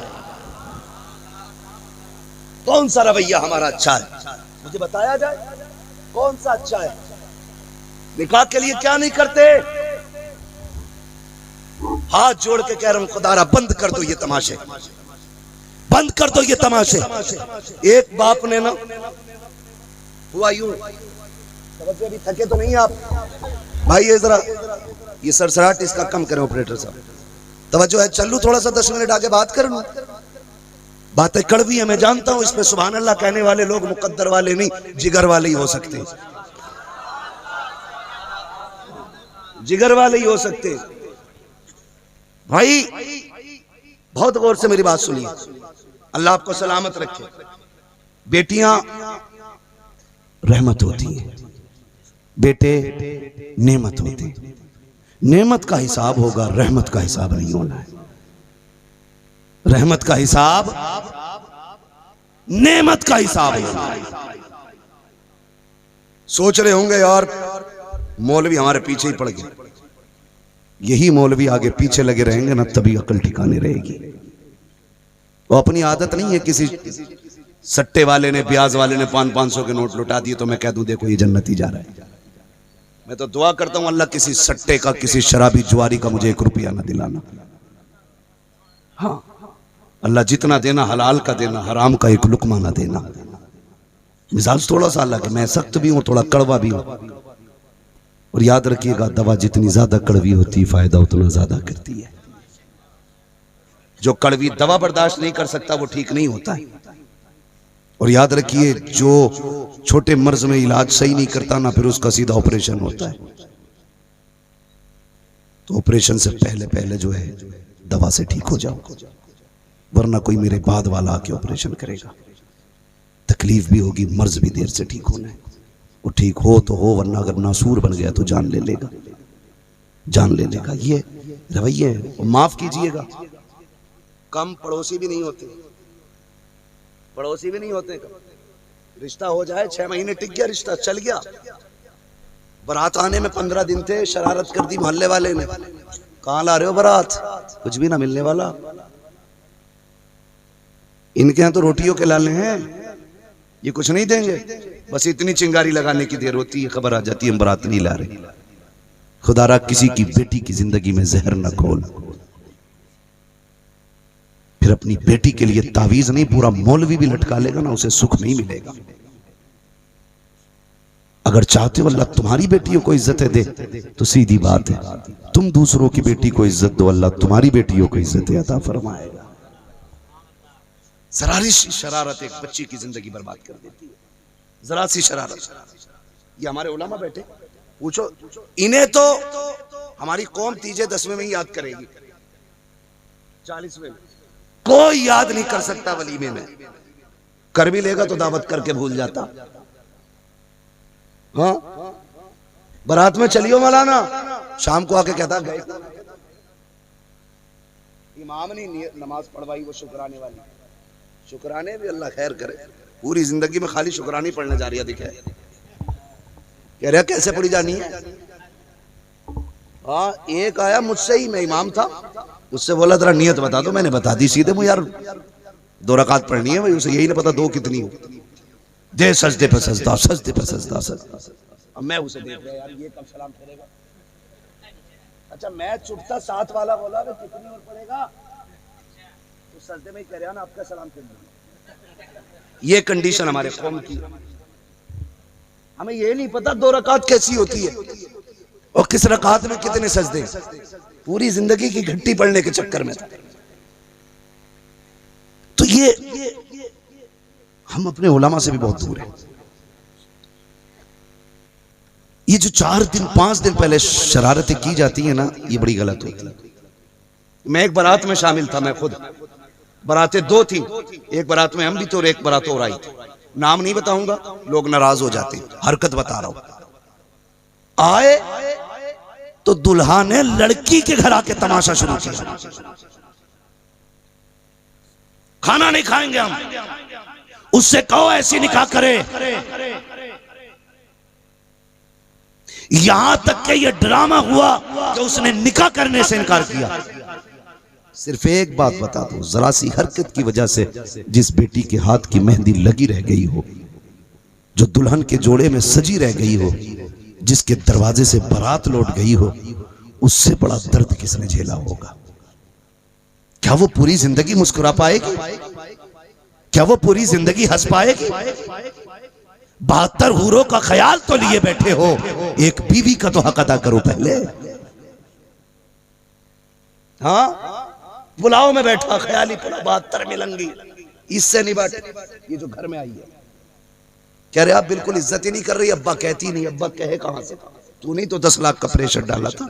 कौन सा रवैया हमारा अच्छा है, मुझे बताया जाए कौन सा अच्छा है? निकाह के लिए क्या नहीं करते? हाथ जोड़ के कह रहा हूं खुदारा बंद कर दो ये तमाशे, बंद कर दो ये तमाशे। एक बाप ने ना हुआ यूं, अभी थके तो नहीं आप भाई? ये जरा ये सरसराट इसका कम करें ऑपरेटर साहब, तवज्जो है। चलू थोड़ा सा 10 मिनट आगे बात कर लूं। बातें कड़वी है मैं जानता हूं, इसमें सुभान अल्लाह कहने वाले लोग मुकद्दर वाले नहीं जिगर वाले ही हो सकते हैं, जिगर वाले ही हो सकते हैं। भाई बहुत गौर से मेरी बात सुनिए, अल्लाह आपको सलामत रखे। बेटियां रहमत होती हैं, बेटे नेमत होते हैं। नेमत का हिसाब होगा, रहमत का हिसाब नहीं होना है। रहमत का हिसाब नेमत का हिसाब होना है। सोच रहे होंगे यार मौलवी हमारे पीछे ही पड़ गए, यही मौलवी आगे पीछे लगे रहेंगे ना तभी अकल ठिकाने रहेगी। वो अपनी आदत नहीं है, किसी सट्टे वाले ने ब्याज वाले ने 500 के नोट लुटा दिए तो मैं कह दूं देखो ये जन्नती जा रहा है। मैं तो दुआ करता हूं अल्लाह किसी सट्टे का, किसी शराबी जुआरी का मुझे 1 रुपया ना दिलाना। हाँ अल्लाह जितना देना हलाल का देना, हराम का 1 लुकमा ना देना। मिजाज थोड़ा सा अलग है, मैं सख्त भी हूं थोड़ा कड़वा भी हूं। और याद रखिएगा दवा जितनी ज्यादा कड़वी होती है फायदा उतना ज्यादा करती है। जो कड़वी दवा बर्दाश्त नहीं कर सकता वो ठीक नहीं होता है। और याद रखिए जो छोटे मर्ज में इलाज सही नहीं करता ना फिर उसका सीधा ऑपरेशन होता है। तो ऑपरेशन से पहले जो है दवा से ठीक हो जाओ, वरना कोई मेरे बाद वाला आके ऑपरेशन करेगा, तकलीफ भी होगी, मर्ज भी देर से ठीक होना है। वो ठीक हो तो हो, वरना अगर नासूर बन गया तो जान ले लेगा, जान ले लेगा। ये रवैये है। माफ कीजिएगा कम पड़ोसी भी नहीं होते, पड़ोसी भी नहीं होते। रिश्ता हो जाए 6 महीने टिक गया, रिश्ता चल गया, बारात आने में 15 दिन थे, शरारत कर दी मोहल्ले वाले ने, कहाँ ला रहे हो बारात, कुछ भी ना मिलने वाला, इनके यहाँ तो रोटियों के लाले हैं, ये कुछ नहीं देंगे, बस इतनी चिंगारी लगाने की देर होती है, खबर आ जाती है हम बारात नहीं ला रहे। खुदारा किसी की बेटी की जिंदगी में जहर न खोल, फिर अपनी बेटी के लिए तावीज नहीं, पूरा मौलवी भी लटका लेगा ना, उसे सुख नहीं मिलेगा। अगर चाहते हो अल्लाह तुम्हारी बेटियों को इज्जत दे तो सीधी बात है, तुम दूसरों की बेटी को इज्जत दो, अल्लाह तुम्हारी बेटियों को इज्जत अता फरमाएगा। जरा सी शरारत एक बच्ची की जिंदगी बर्बाद कर देती है, जरा सी शरारत। ये हमारे उलमा बैठे, पूछो इन्हें तो हमारी कौम तीजे 10वें में ही याद करेगी, 40वें में कोई याद नहीं कर सकता, वलीमे में कर भी लेगा तो दावत करके भूल जाता। हाँ बारात में चलियो मौलाना, शाम को आके कहता गए इमाम ने नमाज पढ़वाई, वो शुक्राने वाली, शुक्राने भी अल्लाह खैर करे, पूरी जिंदगी में खाली शुक्रानी पढ़ने जा रही है, दिखे कह रहा कैसे पढ़ी जानी है। हाँ एक आया मुझसे ही, मैं इमाम था, उससे बोला जरा नियत बता दो, मैंने बता दी सीधे, मुझे यार 2 रकात पढ़नी है भाई, उसे यही नहीं पता 2 कितनी हो, दे सजदे पे सजदा, सजदे पे सजदा, सजदा। अब मैं उसे देख रहा यार ये कब सलाम करेगा। अच्छा मैं चुपता, साथ वाला बोला वे कितनी और पड़ेगा, तो सजदे में ही कह रहा ना आपका सलाम करना। ये कंडीशन हमारे कौम की, हमें ये नहीं पता 2 रकात कैसी होती है और किस रकात में कितने सजदे, पूरी जिंदगी की घट्टी पढ़ने के चक्कर में। तो ये हम अपने उलमा से भी बहुत दूर हैं। ये जो 4 दिन 5 दिन पहले शरारतें की जाती है ना, ये बड़ी गलत होती है। मैं एक बारात में शामिल था, मैं खुद, बारातें 2 थी, एक बारात में हम भी थे और एक बारात और आई थी, नाम नहीं बताऊंगा लोग नाराज हो जाते, हरकत बता रहा हूं। आए तो दुल्हा ने लड़की के घर आके तमाशा शुरू किया, खाना नहीं खाएंगे हम, उससे कहो ऐसी निकाह करे। यहां तक कि यह ड्रामा हुआ कि उसने निकाह करने से इनकार किया। सिर्फ एक बात बता दो, जरा सी हरकत की वजह से जिस बेटी के हाथ की मेहंदी लगी रह गई हो, जो दुल्हन के जोड़े में सजी रह गई हो, जिसके दरवाजे से बारात लौट गई हो, उससे बड़ा दर्द किसने झेला होगा। क्या वो पूरी जिंदगी मुस्कुरा पाएगी? क्या वो पूरी जिंदगी हंस पाएगी? 72 हूरों का ख्याल तो लिए बैठे हो, एक बीवी का तो हक अदा करो पहले। हाँ पुलाव में बैठा ख्याली पुलाव, 72 मिलंगी, इससे नहीं बात। ये जो घर में आई है कह रहे आप बिल्कुल इज्जत ही नहीं कर रही, अब्बा कहती नहीं, अब्बा कहे कहां से, तू नहीं तो 10 लाख का प्रेशर डाला था।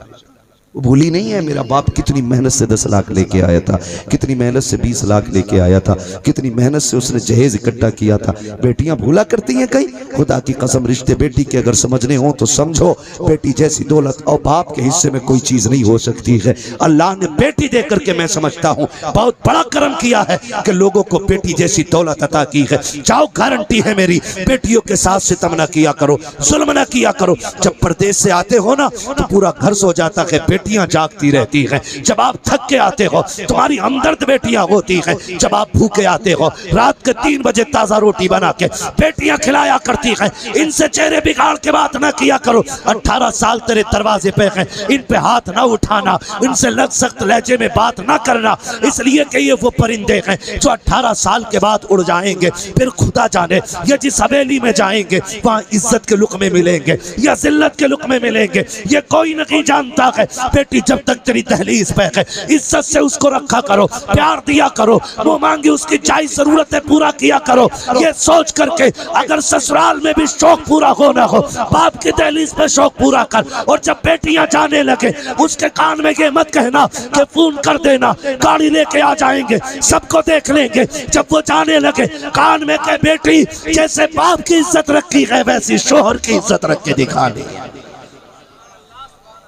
वो भूली नहीं है मेरा बाप कितनी मेहनत से 10 लाख लेके आया था, कितनी मेहनत से 20 लाख लेके आया था, कितनी मेहनत से उसने जहेज इकट्ठा किया था। बेटियां भूला करती हैं कहीं, खुदा की कसम रिश्ते बेटी के अगर समझने हो तो समझो, बेटी जैसी दौलत और बाप के हिस्से में कोई चीज नहीं हो सकती है। अल्लाह ने बेटी दे करके मैं समझता हूँ बहुत बड़ा कर्म किया है कि लोगों को बेटी जैसी दौलत अता की है। जाओ गारंटी है मेरी, बेटियों के साथ सितम ना किया करो, जुल्म ना किया करो। जब परदेश से आते हो ना तो पूरा घर सो जाता है, बेटियां जागती रहती हैं। जब आप थक के आते हो तुम्हारी हमदर्द बेटियां होती हैं। जब आप भूखे आते हो रात के 3 बजे ताजा रोटी बना के बेटियां खिलाया करती हैं। इनसे चेहरे बिगाड़ के बात ना किया करो। 18 साल तेरे दरवाजे पे हैं, इन पे हाथ ना उठाना, इनसे लग सख्त लहजे में बात ना करना, इसलिए कि ये वो परिंदे हैं जो 18 साल के बाद उड़ जाएंगे। फिर खुदा जाने ये जिस हवेली में जाएंगे वहां इज्जत के लुक़मे मिलेंगे या जिल्लत के लुक़मे मिलेंगे, ये कोई नहीं जानता है। बेटी जब तक तेरी दहलीज पे है इज्जत से उसको रखा करो, प्यार दिया करो, वो मांगी उसकी जायज जरूरतें पूरा किया करो। ये सोच करके अगर ससुराल में भी शौक पूरा होना हो, बाप की दहलीज पे शौक पूरा कर। और जब बेटियां जाने लगे उसके कान में ये मत कहना कि फोन कर देना, गाड़ी लेके आ जाएंगे, सबको देख लेंगे। जब वो जाने लगे कान में कह बेटी जैसे बाप की इज्जत रखी है वैसी शोहर की इज्जत रख के दिखानी।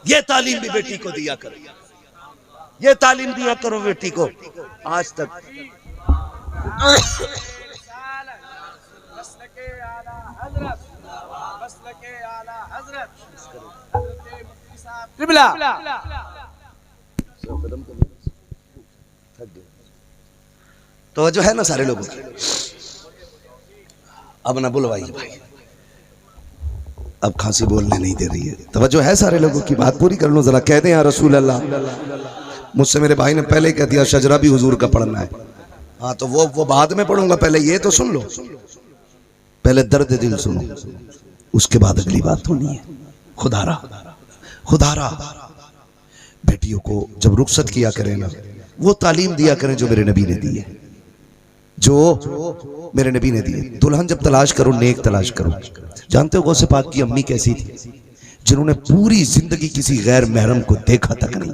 ये तालीम भी बेटी को दिया करो, ये तालीम दिया करो बेटी को। आज तक तो जो है ना सारे लोगों की, अब ना बुलवाइए भाई, अब खांसी बोलने नहीं दे रही है। तवज्जो है सारे लोगों की, बात पूरी कर लो जरा। कह दें या रसूल अल्लाह। मुझसे मेरे भाई ने पहले कह दिया शजरा भी हुजूर का पढ़ना है। हाँ तो वो बाद में पढ़ूंगा, पहले ये तो सुन लो, पहले दर्द दिल सुनो, उसके बाद अगली बात होनी है। खुदारा बेटियों को जब रुखसत किया करें ना, वो तालीम दिया करें जो मेरे नबी ने दी है, जो मेरे नबी ने दी है। दुल्हन जब तलाश करो, नेक तलाश करो। जानते हो गौसे पाक की अम्मी कैसी थी? जिन्होंने पूरी जिंदगी किसी गैर महरम को देखा तक नहीं,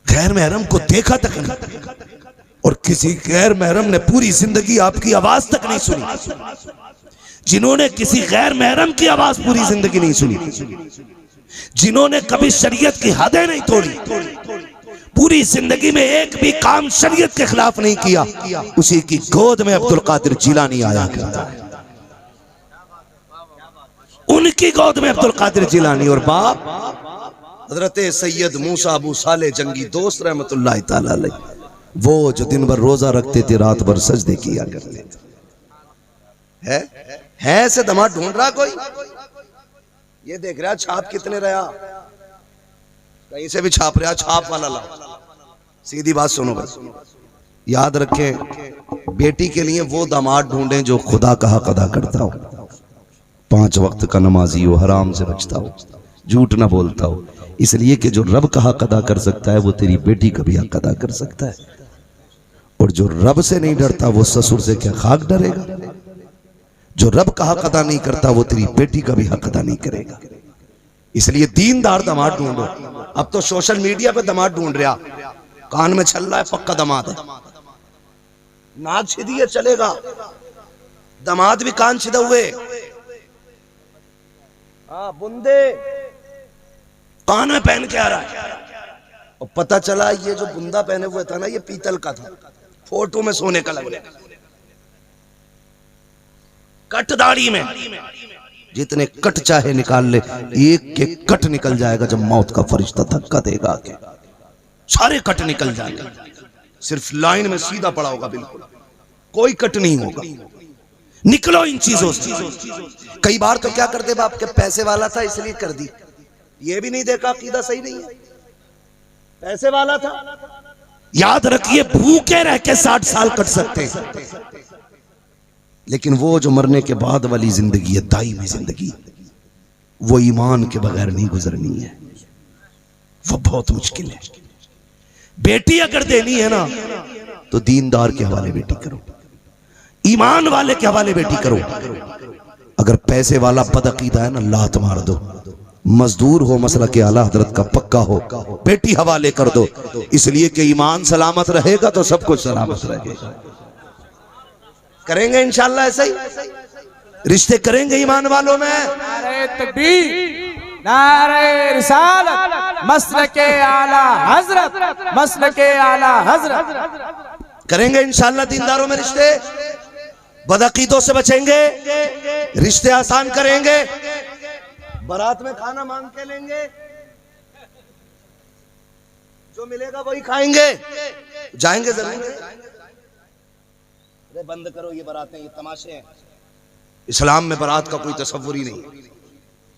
गैर महरम को देखा तक नहीं, और किसी गैर महरम ने पूरी जिंदगी आपकी आवाज तक नहीं सुनी। जिन्होंने किसी गैर महरम की आवाज पूरी जिंदगी नहीं सुनी, जिन्होंने कभी शरीयत की हदें नहीं तोड़ी, पूरी जिंदगी में एक भी काम शरीयत के खिलाफ नहीं किया, उसी की गोद में अब्दुल कादिर जिलानी आया करता है। उनकी गोद में अब्दुल कादिर जिलानी, और बाप हजरत सैयद मूसा अबू साले जंगी दोस्त रहमतुल्लाह ताला अलैह, वो जो दिन भर रोजा रखते थे, रात भर सजदे किया करते थे। है ऐसे दमाद ढूंढ रहा कोई? ये देख रहा छाप कितने रहा, कहीं से भी छाप रहा, छाप वाला लाओ। सीधी बात सुनो बस, याद रखें, बेटी के लिए वो दामाद ढूंढें जो खुदा का हक अदा करता हो, 5 वक्त का नमाजी हो, हराम से बचता हो, झूठ ना बोलता हो। इसलिए कि जो रब का हक अदा कर सकता है वो तेरी बेटी का भी हक अदा कर सकता है, और जो रब से नहीं डरता वो ससुर से क्या खाक डरेगा? जो रब का हक अदा नहीं करता वो तेरी बेटी का भी हक अदा नहीं करेगा। इसलिए दीनदार दामाद ढूंढो। अब तो सोशल मीडिया पे दामाद ढूंढ रहा, कान में चल रहा है पक्का दामाद है, नाक छिदी है चलेगा, दामाद भी कान छिदा हुए, हाँ बुंदे कान में पहन के आ रहा है, और पता चला ये जो बुंदा पहने हुए था ना, ये पीतल का था, फोटो में सोने का लग रहा। कट दाढ़ी में जितने कट चाहे निकाल ले, एक के कट निकल जाएगा जब मौत का फरिश्ता धक्का देगा आके, सारे कट निकल जाएंगे, सिर्फ लाइन में सीधा पड़ा होगा, बिल्कुल कोई कट नहीं होगा। निकलो इन चीजों से। कई बार तो क्या करते बाप के पैसे वाला था इसलिए कर दी, ये भी नहीं देखा अकीदा सही नहीं है, पैसे वाला था। याद रखिए भूखे रह के 60 साल कट सकते हैं, लेकिन वो जो मरने के बाद वाली जिंदगी है, दाईमी जिंदगी, वो ईमान के बगैर नहीं गुजरनी है, वो बहुत मुश्किल है। बेटी अगर देनी है ना तो दीनदार के हवाले बेटी करो, ईमान वाले के हवाले बेटी करो। अगर पैसे वाला बदअकीदा है ना, लात मार दो। मजदूर हो, मसला के आला हजरत का पक्का हो, बेटी हवाले कर दो, इसलिए कि ईमान सलामत रहेगा तो सब कुछ सलामत रहेगा। करेंगे इंशाल्लाह ऐसा ही, रिश्ते करेंगे ईमान वालों में। नारे तकबीर, नारे रिसालत, मसलके आला हजरत, मसलके आला हजरत। करेंगे इंशाल्लाह दीनदारों में रिश्ते, बदअकीदों से बचेंगे, रिश्ते आसान करेंगे, बारात में खाना मांग के लेंगे, जो मिलेगा वही खाएंगे, जाएंगे जरूर। अरे बंद करो ये बारातें, ये तमाशे हैं। इस्लाम में बारात का कोई तसव्वुर ही नहीं,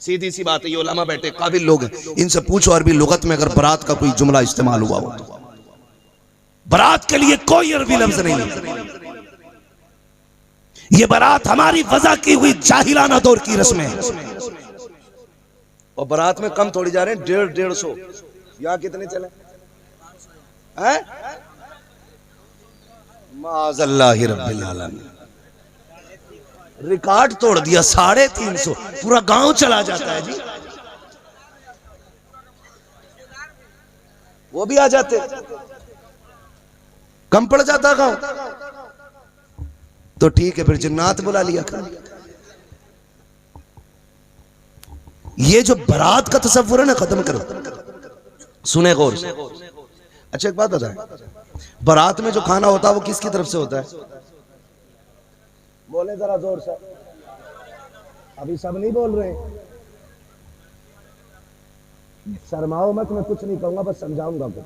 सीधी सी बात है। ये उलमा बैठे काबिल लोग हैं, इनसे पूछो अरबी लुगत में अगर बारात का कोई जुमला इस्तेमाल हुआ हो तो। बारात के लिए कोई अरबी लफ्ज नहीं है, ये बारात हमारी वजह की हुई जाहिलाना दौर की रस्में हैं। और बारात में कम थोड़ी जा रहे हैं, 150-150। यहाँ कितने चले हैं? माज़अल्लाहि रब्बिल आलमीन, रिकॉर्ड तोड़ दिया, 350। पूरा गांव चला जाता है जी, वो भी आ जाते, कम पड़ जाता गांव। तो ठीक है, फिर जिन्नात बुला लिया कर। ये जो बारात का तसव्वुर है ना, खत्म करो। सुने गौर से। अच्छा एक बात बताएं, बारात में जो खाना होता है वो किसकी तरफ से होता है? बोले जरा जोर से, अभी सब नहीं बोल रहे। शर्माओ मत, मैं कुछ नहीं कहूंगा, बस समझाऊंगा कुछ।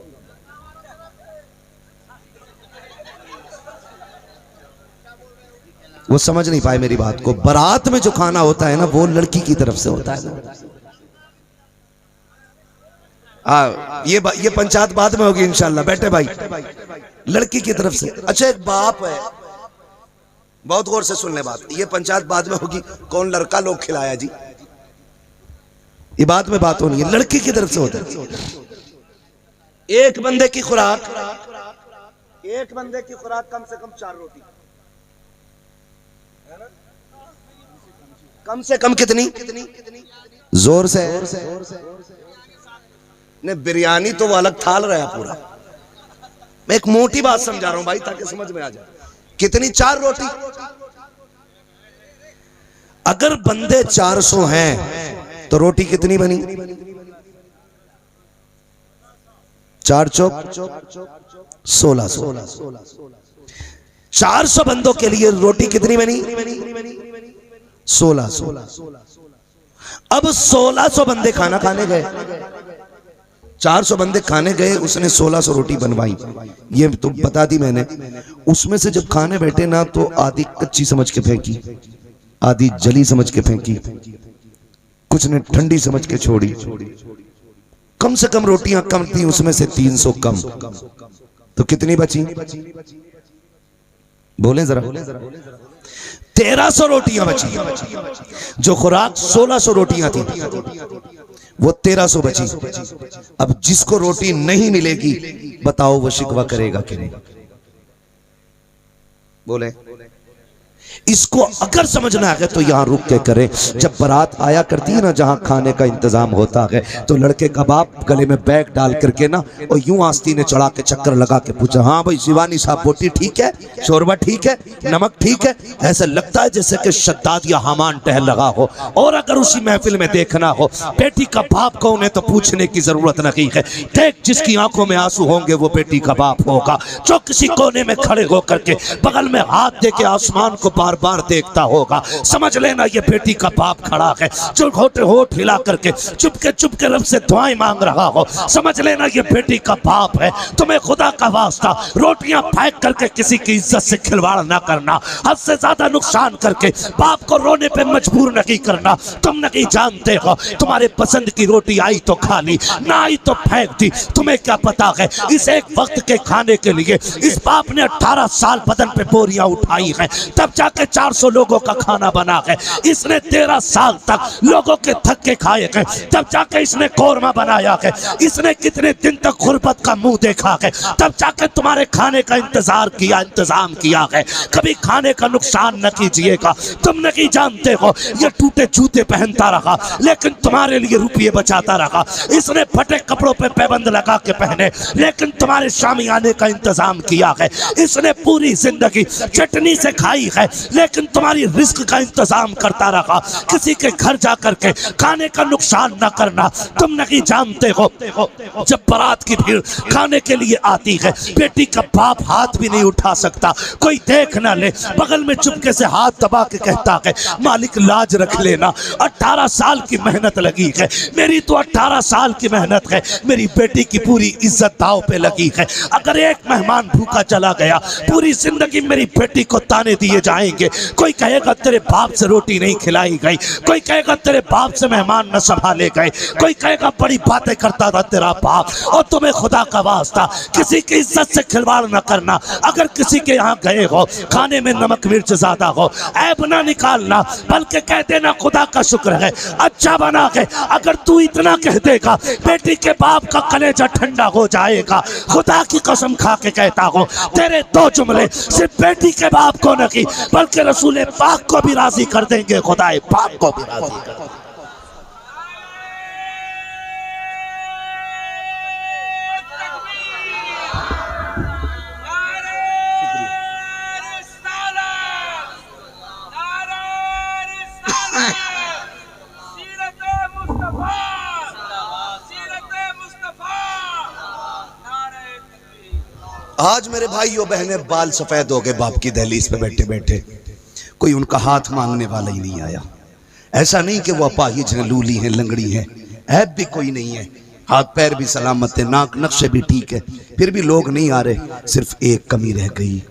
वो समझ नहीं पाए मेरी बात को। बारात में जो खाना होता है ना वो लड़की की तरफ से होता है ना। ये पंचायत बाद में होगी इंशाल्लाह, बैठे भाई, लड़की की तरफ से। अच्छा एक बाप है, बहुत गौर से सुन ले बात, ये पंचायत बाद में होगी, कौन लड़का लोग खिलाया जी, ये बाद में बात होनी है, लड़की की तरफ से होता है। एक बंदे की खुराक कम से कम 4 रोटी, कम से कम कितनी, जोर से ने बिरयानी तो वो अलग थाल रहा है पूरा। मैं एक मोटी बात समझा रहा हूं भाई ताकि समझ में आ जाए। कितनी, 4 रोटी। अगर बंदे 400 हैं तो रोटी कितनी बनी, 4 चौक 1600। 400 बंदों के लिए रोटी कितनी बनी, 1600। अब 1600 बंदे खाना खाने गए, 400 बंदे खाने गए, उसने 1600 रोटी बनवाई, ये तो बता दी मैंने। उसमें से जब खाने बैठे ना तो आधी कच्ची समझ के फेंकी, आधी जली समझ के फेंकी, कुछ ने ठंडी समझ के छोड़ी। कम से कम रोटियां कम थी, उसमें से 300 कम, तो कितनी बची, बोले जरा, 1300 रोटियां बची। जो खुराक 1600 रोटियां थी वो 1300 बची। अब जिसको रोटी नहीं मिलेगी बताओ वो शिकवा करेगा कि नहीं, बोले। इसको अगर समझना है तो यहां रुक के करें। जब बारात आया करती है ना, जहां खाने का इंतजाम होता है, तो लड़के का बाप गले में बैग डाल करके ना और यूं आस्ती ने चढ़ा के चक्कर लगा के पूछा, हाँ भाई शिवानी साहब, बोटी ठीक है, शोरबा ठीक है, नमक ठीक है। ऐसा लगता है जैसे कि शद्दाद या हामान टहल लगा हो। और अगर उसी महफिल में देखना हो बेटी का बाप कौन है तो पूछने की जरूरत नहीं है। देख, जिसकी आंखों में आंसू होंगे वो बेटी का बाप होगा, जो किसी कोने में खड़े होकर के बगल में हाथ दे के आसमान को बार बार देखता होगा। समझ लेना ये बेटी का बाप खड़ा है, जो होठ हिला करके चुपके रब से दुआएं मांग रहा हो। समझ लेना ये बेटी का बाप है। तुम्हें खुदा का वास्ता रोटियां फेंक करके किसी की इज्जत से खिलवाड़ ना करना, हद से ज्यादा नुकसान करके बाप को रोने पे मजबूर नहीं करना। तुम नहीं जानते हो, तुम्हारे पसंद की रोटी आई तो खा ली, ना आई तो फेंक दी। तुम्हें क्या पता है इस एक वक्त के खाने के लिए इस बाप ने 18 साल बदन पे बोरियां उठाई हैं, तब जाके 400 लोगों का खाना बना है। इसने 13 साल तक लोगों के थक्के खाए हैं, तब जाके इसने कोरमा बनाया है। इसने कितने दिन तक गुर्बत का मुंह देखा है, तब जाके तुम्हारे खाने का इंतजाम किया है। कभी खाने का नुकसान न कीजिएगा। तुम नहीं जानते हो ये टूटे जूते पहनता रहा लेकिन तुम्हारे लिए रुपये बचाता रहा। इसने फटे कपड़ों पे पाबंद लगा के पहने लेकिन तुम्हारे शामियाने का इंतजाम किया है। इसने पूरी जिंदगी चटनी से खाई है लेकिन तुम्हारी रिस्क का इंतजाम करता रहा। किसी के घर जाकर के खाने का नुकसान न करना। तुम नहीं जानते हो जब बारात की भीड़ खाने के लिए आती है, बेटी का बाप हाथ भी नहीं उठा सकता, कोई देख ना ले, बगल में चुपके से हाथ दबा के कहता है मालिक लाज रख लेना, 18 साल की मेहनत लगी है, मेरी तो 18 साल की मेहनत है, मेरी बेटी की पूरी इज्जत दाव पे लगी है। अगर एक मेहमान भूखा चला गया पूरी जिंदगी मेरी बेटी को ताने दिए जाएंगे। कोई कहेगा तेरे बाप से रोटी नहीं खिलाई गई, कोई कहेगा तेरे बाप से मेहमान न संभाले गए, कोई कहेगा बड़ी बातें करता था तेरा बाप। और तुम्हें खुदा का वास्ता किसी की इज्जत से खिलवाड़ न करना। अगर किसी के यहाँ गए हो खाने में नमक मिर्च ज्यादा हो, ऐब ना निकालना, बल्कि कह देना खुदा का शुक्र है अच्छा बना है। अगर तू इतना कह देगा बेटी के बाप का कलेजा ठंडा हो जाएगा। खुदा की कसम खा के कहता हूँ तेरे 2 जुमले सिर्फ बेटी के बाप को नहीं बल्कि रसूल पाक को भी राजी कर देंगे, खुदा पाक को भी राजी कर देंगे। आज मेरे भाइयों बहनें बाल सफेद हो गए बाप की दहलीज पे बैठे बैठे, कोई उनका हाथ मांगने वाला ही नहीं आया। ऐसा नहीं कि वो अपाहिज हैं, लूली हैं, लंगड़ी हैं, ऐब भी कोई नहीं है, हाथ पैर भी सलामत है, नाक नक्शे भी ठीक है, फिर भी लोग नहीं आ रहे। सिर्फ एक कमी रह गई,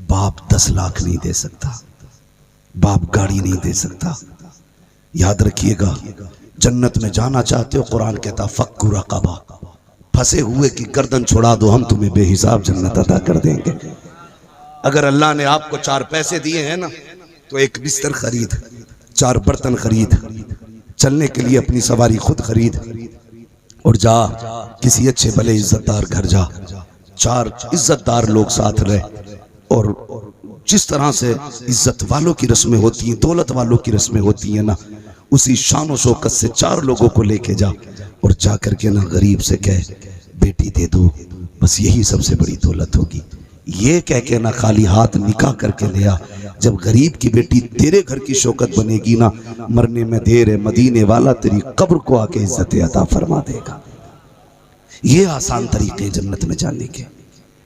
बाप 10 लाख नहीं दे सकता। बाप गाड़ी नहीं दे सकता। याद रखिएगा, जन्नत में जाना चाहते हो, कुरान कहता फक्कु रक़बा, फंसे हुए की गर्दन छुड़ा दो, हम तुम्हें बेहिसाब जन्नत अता कर देंगे। अगर अल्लाह ने आपको 4 पैसे दिए हैं ना, तो एक बिस्तर खरीद, 4 बर्तन खरीद, चलने के लिए अपनी सवारी खुद खरीद, और जा किसी अच्छे भले इज्जतदार घर जा, 4 इज्जतदार लोग साथ रहे, और जिस तरह से इज्जत वालों की रस्में होती हैं, दौलत वालों की रस्में होती हैं ना, उसी शान और शौकत से 4 लोगों को लेके जा, और जा करके ना गरीब से कह बेटी दे दो, बस यही सबसे बड़ी दौलत होगी। ये कह के ना खाली हाथ निकाह करके ले आ, जब गरीब की बेटी तेरे घर की शौकत बनेगी ना, मरने में देर है, मदीने वाला तेरी कब्र को आके इज्जत अता फरमा देगा। ये आसान तरीके जन्नत में जाने के,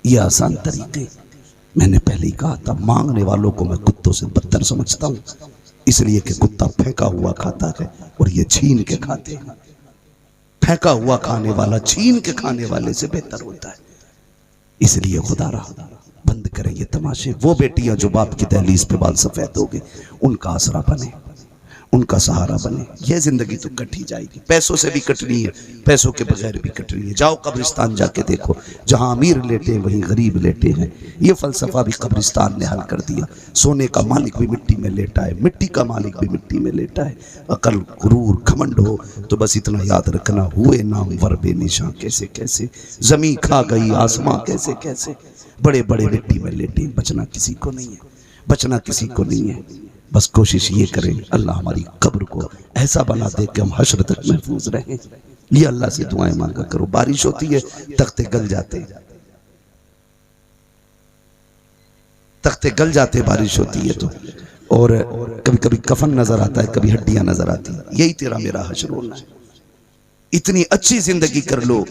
ये आसान तरीके। मैंने पहले ही कहा था, मांगने वालों को मैं कुत्तों से बदतर समझता हूँ, इसलिए कि कुत्ता फेंका हुआ खाता है और ये छीन के खाते हैं। फेंका हुआ खाने वाला छीन के खाने वाले से बेहतर होता है। इसलिए खुदा रहा बंद करें ये तमाशे। वो बेटियां जो बाप की दहलीज पे बाल सफेद हो गए, उनका आसरा बने, उनका सहारा बने। यह जिंदगी तो कट ही जाएगी, पैसों से भी कटनी है, पैसों के बगैर भी कटनी है। जाओ कब्रिस्तान जाके देखो, जहां अमीर लेटे हैं वहीं गरीब लेटे हैं। ये फलसफा भी कब्रिस्तान ने हल कर दिया। सोने का मालिक भी मिट्टी में लेटा है, मिट्टी का मालिक भी मिट्टी में लेटा है। अकल गुरूर घमंड हो तो बस इतना याद रखना, हुए नामवर बेनिशां कैसे कैसे, जमीन खा गई आसमां कैसे कैसे, बड़े बड़े मिट्टी में लेटे। बचना किसी को नहीं है, बचना किसी को नहीं है। बस कोशिश ये करें, अल्लाह हमारी कब्र को ऐसा बना दे कि हम हश्र तक महफूज रहें। ये अल्लाह से दुआएं मांगा करो। बारिश होती है, तख्ते गल जाते हैं, तख्ते गल जाते बारिश होती है तो, और कभी कभी कफन नजर आता है, कभी हड्डियां नजर आती हैं। यही तेरा मेरा हश्र होना है। इतनी अच्छी जिंदगी कर लो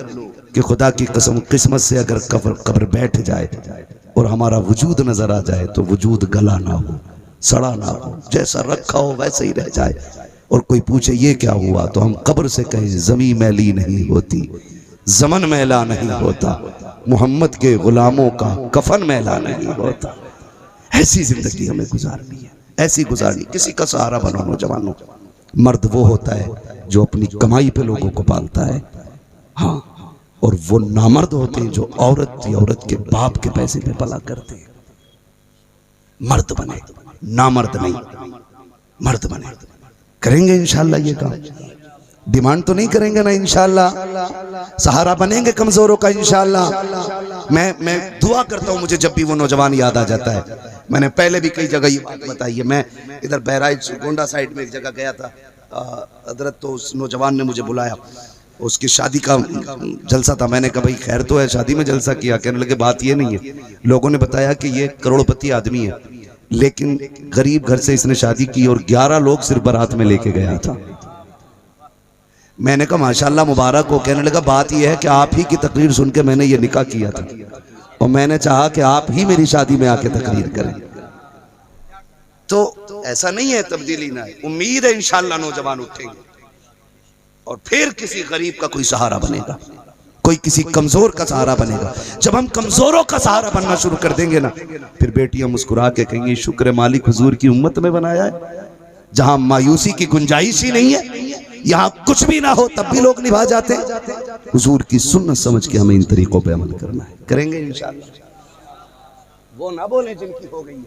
कि खुदा की कसम किस्मत से अगर कब्र बैठ जाए और हमारा वजूद नजर आ जाए तो वजूद गला ना हो, सड़ा ना हो, जैसा रखा हो वैसे ही रह जाए। और कोई पूछे ये क्या हुआ, तो हम कब्र से कहें ज़मीं मैली नहीं होती, ज़मन मैला नहीं होता, मोहम्मद के गुलामों का कफन मैला नहीं होता। ऐसी जिंदगी हमें गुजारनी है, ऐसी गुजारनी। किसी का सहारा बनो नौजवानों। मर्द वो होता है जो अपनी कमाई पे लोगों को पालता है, हाँ, और वो नामर्द होते हैं जो औरत के बाप के पैसे पे पला करते हैं। मर्द बने, नामर्द नहीं, मर्द बने। करेंगे इंशाल्लाह ये काम, डिमांड तो नहीं करेंगे ना इंशाल्लाह, सहारा बनेंगे कमजोरों का इंशाल्लाह। मैं दुआ करता हूँ, मुझे जब भी वो नौजवान याद आ जाता है। मैंने पहले भी कई जगह ये बात बताई है। मैं इधर बहराइच गोंडा साइड में एक जगह गया था हजरत, तो उस नौजवान ने मुझे बुलाया, उसकी शादी का जलसा था। मैंने कहा भाई खैर तो है, शादी में जलसा किया? कहने लगे बात ये नहीं है, लोगों ने बताया कि ये करोड़पति आदमी है, लेकिन गरीब घर से इसने शादी की और 11 लोग सिर्फ बारात में लेके गया था। मैंने कहा माशाल्लाह मुबारक हो। कहने लगा बात यह है कि आप ही की तकरीर सुन के मैंने ये निकाह किया था और मैंने चाहा कि आप ही मेरी शादी में आके तकरीर करें। तो ऐसा नहीं है, तब्दीली ना है। उम्मीद है इंशाल्लाह नौजवान उठेंगे और फिर किसी गरीब का कोई सहारा बनेगा, कोई किसी कमजोर का सहारा बनेगा। जब हम कमजोरों का सहारा बनना शुरू कर देंगे ना, फिर बेटियां मुस्कुरा के कहेंगी शुक्र मालिक हुजूर की उम्मत में बनाया है। जहां मायूसी की गुंजाइश ही नहीं है, यहाँ कुछ भी ना हो तब भी लोग निभा जाते हैं। हुजूर की सुन्नत समझ के हमें इन तरीकों पे अमल करना है। करेंगे इंशाअल्लाह। वो ना बोले जिनकी हो गई है,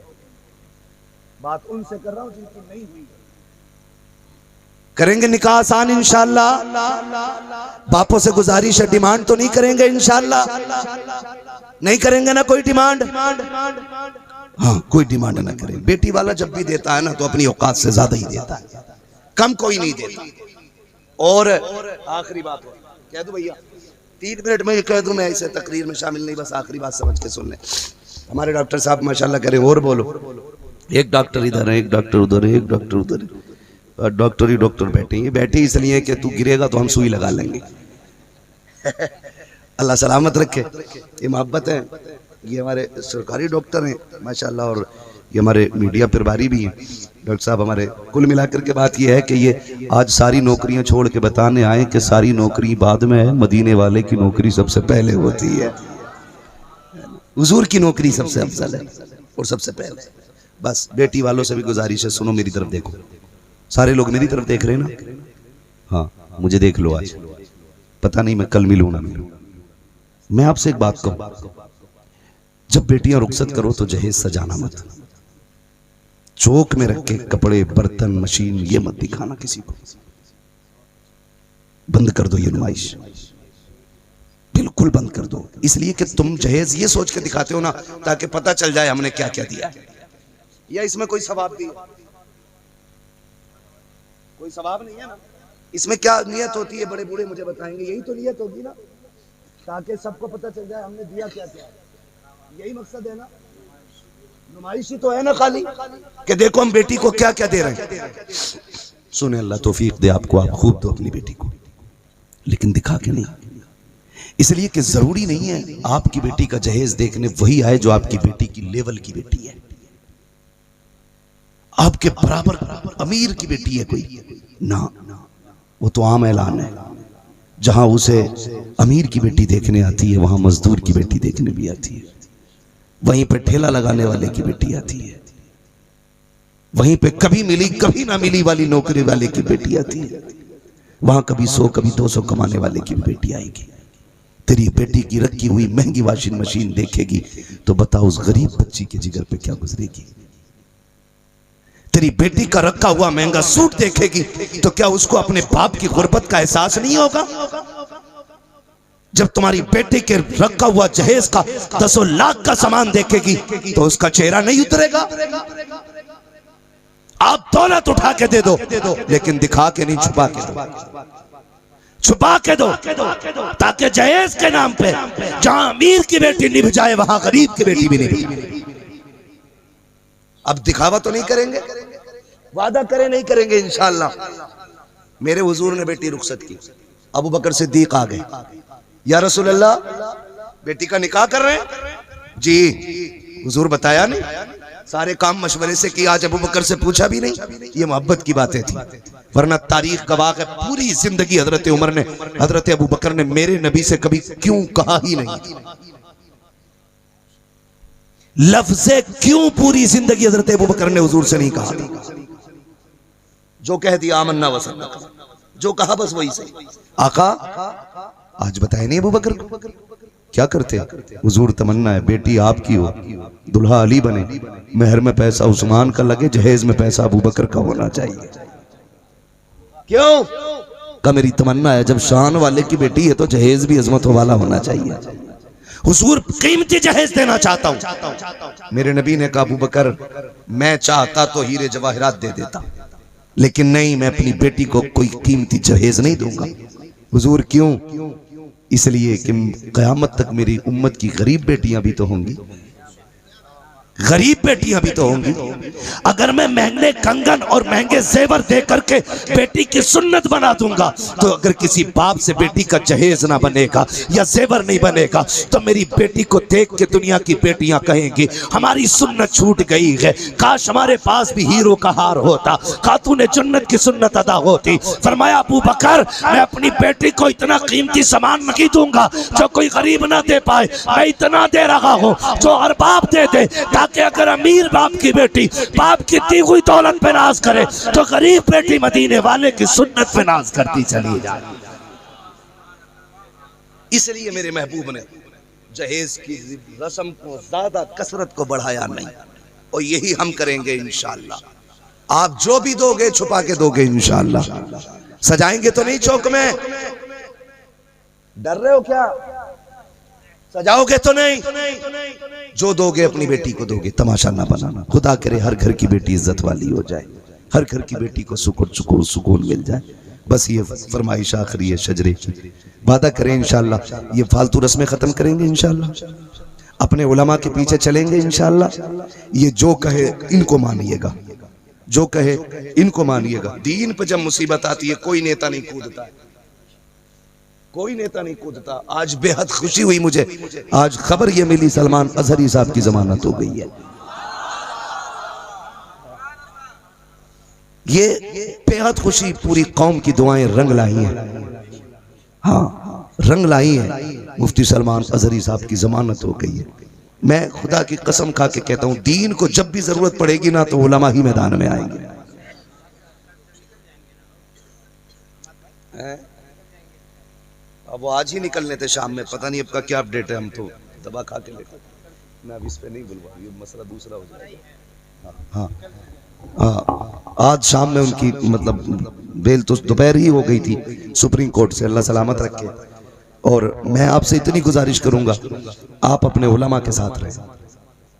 बात उनसे कर रहा हूं जिनकी नहीं हुई। करेंगे निकाह आसान इंशाअल्लाह। बापों से गुजारिश है, डिमांड तो नहीं करेंगे इंशाअल्लाह, नहीं करेंगे ना कोई डिमांड। हाँ, कोई डिमांड ना करें। बेटी वाला जब भी देता है ना तो अपनी औकात से ज्यादा ही देता है, कम कोई नहीं देता। और आखिरी बात कह दूं भैया, 3 मिनट में कह दूं, मैं इसे तकरीर में शामिल नहीं, बस आखिरी बात समझ के सुन लें। हमारे डॉक्टर साहब माशाल्लाह करें, और बोलो। एक डॉक्टर इधर है, एक डॉक्टर उधर है, एक डॉक्टर उधर है, डॉक्टर ही डॉक्टर बैठे हैं। बैठे इसलिए कि तू गिरेगा तो हम सुई लगा लेंगे। अल्लाह सलामत रखे। ये मोहब्बत है। ये हमारे सरकारी डॉक्टर हैं माशाल्लाह, और ये हमारे मीडिया प्रभारी भी हैं डॉक्टर साहब हमारे। कुल मिलाकर के बात ये है कि ये आज सारी नौकरियां छोड़ के बताने आए कि सारी नौकरी बाद में है, मदीने वाले की नौकरी सबसे पहले होती है। हुजूर की नौकरी सबसे अफजल है और सबसे पहले। बस बेटी वालों से भी गुजारिश है, सुनो मेरी तरफ देखो। सारे लोग मेरी तरफ देख रहे हैं ना? हाँ, मुझे देख लो आज। पता नहीं मैं कल मिलूं ना मिलूं। मैं आपसे एक बात कहूं, जब बेटियां रुखसत करो तो जहेज सजाना मत। चौक में रख के कपड़े, बर्तन, मशीन ये मत दिखाना किसी को। बंद कर दो ये नुमाइश, बिल्कुल बंद कर दो। इसलिए कि तुम जहेज ये सोच के दिखाते हो ना ताकि पता चल जाए हमने क्या क्या दिया है, या इसमें कोई सवाब दिया। कोई सवाब नहीं है ना। इसमें क्या नियत होती है, बड़े बूढ़े मुझे बताएंगे। यही तो नियत होगी ना, ताकि सबको पता चल जाए हमने दिया क्या क्या। यही मकसद है ना, नुमाइशी तो है ना खाली कि देखो हम बेटी को क्या क्या दे रहे हैं। सुने, अल्लाह तौफीक दे आपको, आप खूब दो अपनी बेटी को, लेकिन दिखा के नहीं। इसलिए कि जरूरी नहीं है आपकी बेटी का जहेज देखने वही आए जो आपकी बेटी की लेवल की बेटी है। आपके बराबर अमीर की बेटी है कोई ना, वो तो आम ऐलान है। जहां उसे अमीर की बेटी देखने आती है वहां मजदूर की बेटी देखने भी आती है। वहीं पे ठेला लगाने वाले की बेटी आती है, वहीं पे कभी मिली कभी ना मिली वाली नौकरी वाले की बेटी आती है। वहां कभी 100 कभी 200 कमाने वाले की भी बेटी आएगी। तेरी बेटी की रखी हुई महंगी वॉशिंग मशीन देखेगी तो बता उस गरीब बच्ची के जिगर पे क्या गुजरेगी। तेरी बेटी का रखा हुआ महंगा सूट देखेगी तो क्या उसको अपने बाप की गुर्बत का एहसास नहीं होगा। जब तुम्हारी बेटी के रखा हुआ जहेज का 10 लाख का सामान देखेगी तो उसका चेहरा नहीं उतरेगा। आप दौलत उठा के दे दो, लेकिन दिखा के नहीं, छुपा के दो। छुपा के दो ताकि जहेज के नाम पे जहां अमीर की बेटी निभ जाए वहां गरीब की बेटी भी निभ। अब दिखावा तो नहीं करेंगे, वादा करें नहीं करेंगे इंशाअल्लाह। मेरे हुजूर ने बेटी रुखसत की, अबू बकर सिद्दीक आ गए, या रसूल अल्लाह बेटी का निकाह कर रहे हैं जी। हुजूर बताया नहीं, सारे काम मशवरे से किया, आज अबू बकर से पूछा भी नहीं। ये मोहब्बत की बातें थी, वरना तारीख गवाह है पूरी जिंदगी हजरत उमर ने, हजरत अबू बकर ने मेरे नबी से कभी क्यों कहा ही नहीं। लफ्ज़े क्यों पूरी जिंदगी हजरत अबू बकर ने हुजूर से नहीं कहा। जो कह दिया आमन्ना वसल्लम, जो कहा बस वही सही। आका आज बताए नहीं अबू बकर को क्या करते। हुजूर तमन्ना है बेटी आपकी हो, दुल्हा अली बने, मेहर में पैसा उस्मान का लगे, जहेज में पैसा अबू बकर का होना चाहिए। क्यों का मेरी तमन्ना है जब शान वाले की बेटी है तो जहेज भी अजमतों वाला होना चाहिए। हुजूर कीमती जहेज देना चाहता हूं। मेरे नबी ने कहा अबू बकर मैं चाहता तो हीरे जवाहरात दे देता, लेकिन नहीं, मैं अपनी बेटी को कोई कीमती जहेज नहीं दूंगा। हुजूर क्यों? इसलिए कि क़यामत तक मेरी उम्मत की गरीब बेटियां भी तो होंगी, गरीब बेटियां भी तो होंगी। अगर मैं महंगे कंगन और महंगे जेवर दे करके बेटी की सुन्नत बना दूंगा तो अगर किसी बाप से बेटी का जहेज ना बनेगा या जेवर नहीं बनेगा तो मेरी बेटी को देख के दुनिया की बेटियां कहेंगी हमारी सुन्नत छूट गई है, काश हमारे पास भी हीरो का हार होता, खातूने जन्नत की सुन्नत अदा होती। फरमाया अबू बकर मैं अपनी बेटी को इतना कीमती सामान नहीं दूंगा जो कोई गरीब ना दे पाए, मैं इतना दे रहा हूं जो हर बाप दे दे, ताकि अगर अमीर बाप की बेटी बाप की दी हुई दौलत पे नाज करे तो गरीब बेटी मदीने वाले की सुन्नत पे नाज करती चली जाए। इसलिए मेरे महबूब ने जहेज की रस्म को ज्यादा कसरत को बढ़ाया नहीं, और यही हम करेंगे इंशाअल्लाह। आप जो भी दोगे छुपा के दोगे इंशाअल्लाह। सजाएंगे तो नहीं चौक में? डर रहे हो क्या? सजाओगे तो नहीं? जो दोगे अपनी बेटी को दोगे, तमाशा ना बनाना। खुदा करे हर घर की बेटी इज्जत वाली हो जाए, हर घर की बेटी को सुकून मिल जाए। बस ये फरमाइश आखिरी है शजरे की। वादा करें इंशाअल्लाह ये फालतू रस्में खत्म करेंगे इंशाअल्लाह, अपने उलमा के पीछे चलेंगे इंशाअल्लाह। ये जो कहे इनको मानिएगा, जो कहे इनको मानिएगा। दीन पर जब मुसीबत आती है कोई नेता नहीं कूदता, कोई नेता नहीं कूदता। आज बेहद खुशी हुई मुझे, आज खबर ये मिली सलमान अजहरी साहब की जमानत हो गई है। ये बेहद खुशी, पूरी कौम की दुआएं रंग लाई हैं। हाँ रंग लाई हैं, मुफ्ती सलमान अजहरी साहब की जमानत हो गई है। मैं खुदा की कसम खा के कहता हूं, दीन को जब भी जरूरत पड़ेगी ना तो उलमा ही मैदान में आएंगे। अब वो आज ही निकलने थे शाम में, पता नहीं अब का क्या अपडेट है। हम तो दबा खा के लेते, मैं अब इस पे नहीं बुलवा, ये मसला दूसरा हो जाएगा। हाँ, आज शाम में उनकी मतलब बेल तो दोपहर ही हो गई थी सुप्रीम कोर्ट से, अल्लाह सलामत रखे। और मैं आपसे इतनी गुजारिश करूंगा, आप अपने उलमा के साथ रहें,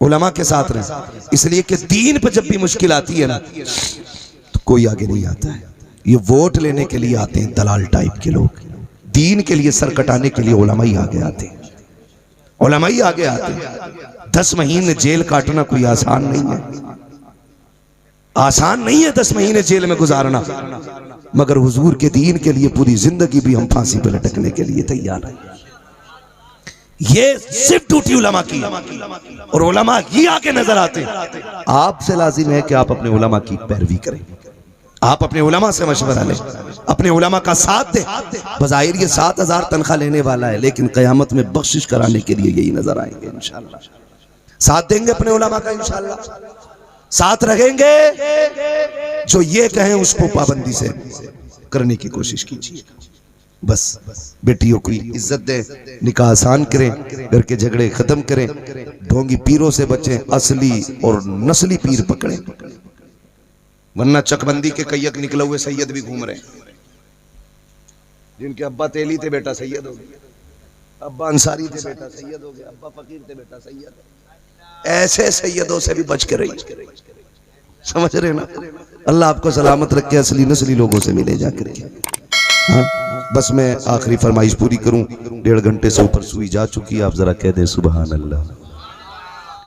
उलमा के साथ रहें, इसलिए कि दीन पर जब भी मुश्किल आती है ना तो कोई आगे नहीं आता है। ये वोट लेने के लिए आते हैं दलाल टाइप के लोग, दीन के लिए सर कटाने के लिए उलमा ही आगे आते हैं, उलमा ही आगे आते हैं। 10 महीने जेल काटना कोई आसान नहीं है, आसान नहीं है 10 महीने जेल में गुजारना, मगर हुजूर के दीन के लिए पूरी जिंदगी भी हम फांसी पर लटकने के लिए तैयार हैं। ये सिर्फ ड्यूटी उलमा की, और उलमा ही आगे नजर आते हैं। आपसे लाजिम है कि आप अपने उलमा की पैरवी करें, आप अपने उलमा से मशवरा लें, अपने उलमा का साथ दें। बज़ाहिर ये 7000 तनख्वाह लेने वाला है, लेकिन क़यामत में बख्शिश कराने के लिए यही नजर आएंगे इंशाअल्लाह। साथ देंगे अपने उलमा का इंशाअल्लाह, साथ रहेंगे, जो ये कहें उसको पाबंदी से करने की कोशिश कीजिए। बस बेटियों को इज्जत दें, निकाह आसान करें, घर के झगड़े खत्म करें, ढोंगी पीरों से बचें, असली और नस्ली पीर पकड़ें, वरना चकबंदी के कैयक निकले हुए सैयद भी घूम रहे हैं, जिनके अब्बा तेली थे बेटा सैयद हो गया, अब्बा अंसारी थे बेटा सैयद हो गया, अब्बा फकीर थे बेटा सैयद। ऐसे सैयदों से भी बच के रहिए, समझ रहे ना। अल्लाह आपको सलामत रखे, असली नस्ली लोगों से मिले जाकर के। हाँ, बस मैं आखिरी फरमाइश पूरी करूं, 1.5 घंटे से ऊपर सुई जा चुकी है, आप जरा कह दें सुभान अल्लाह।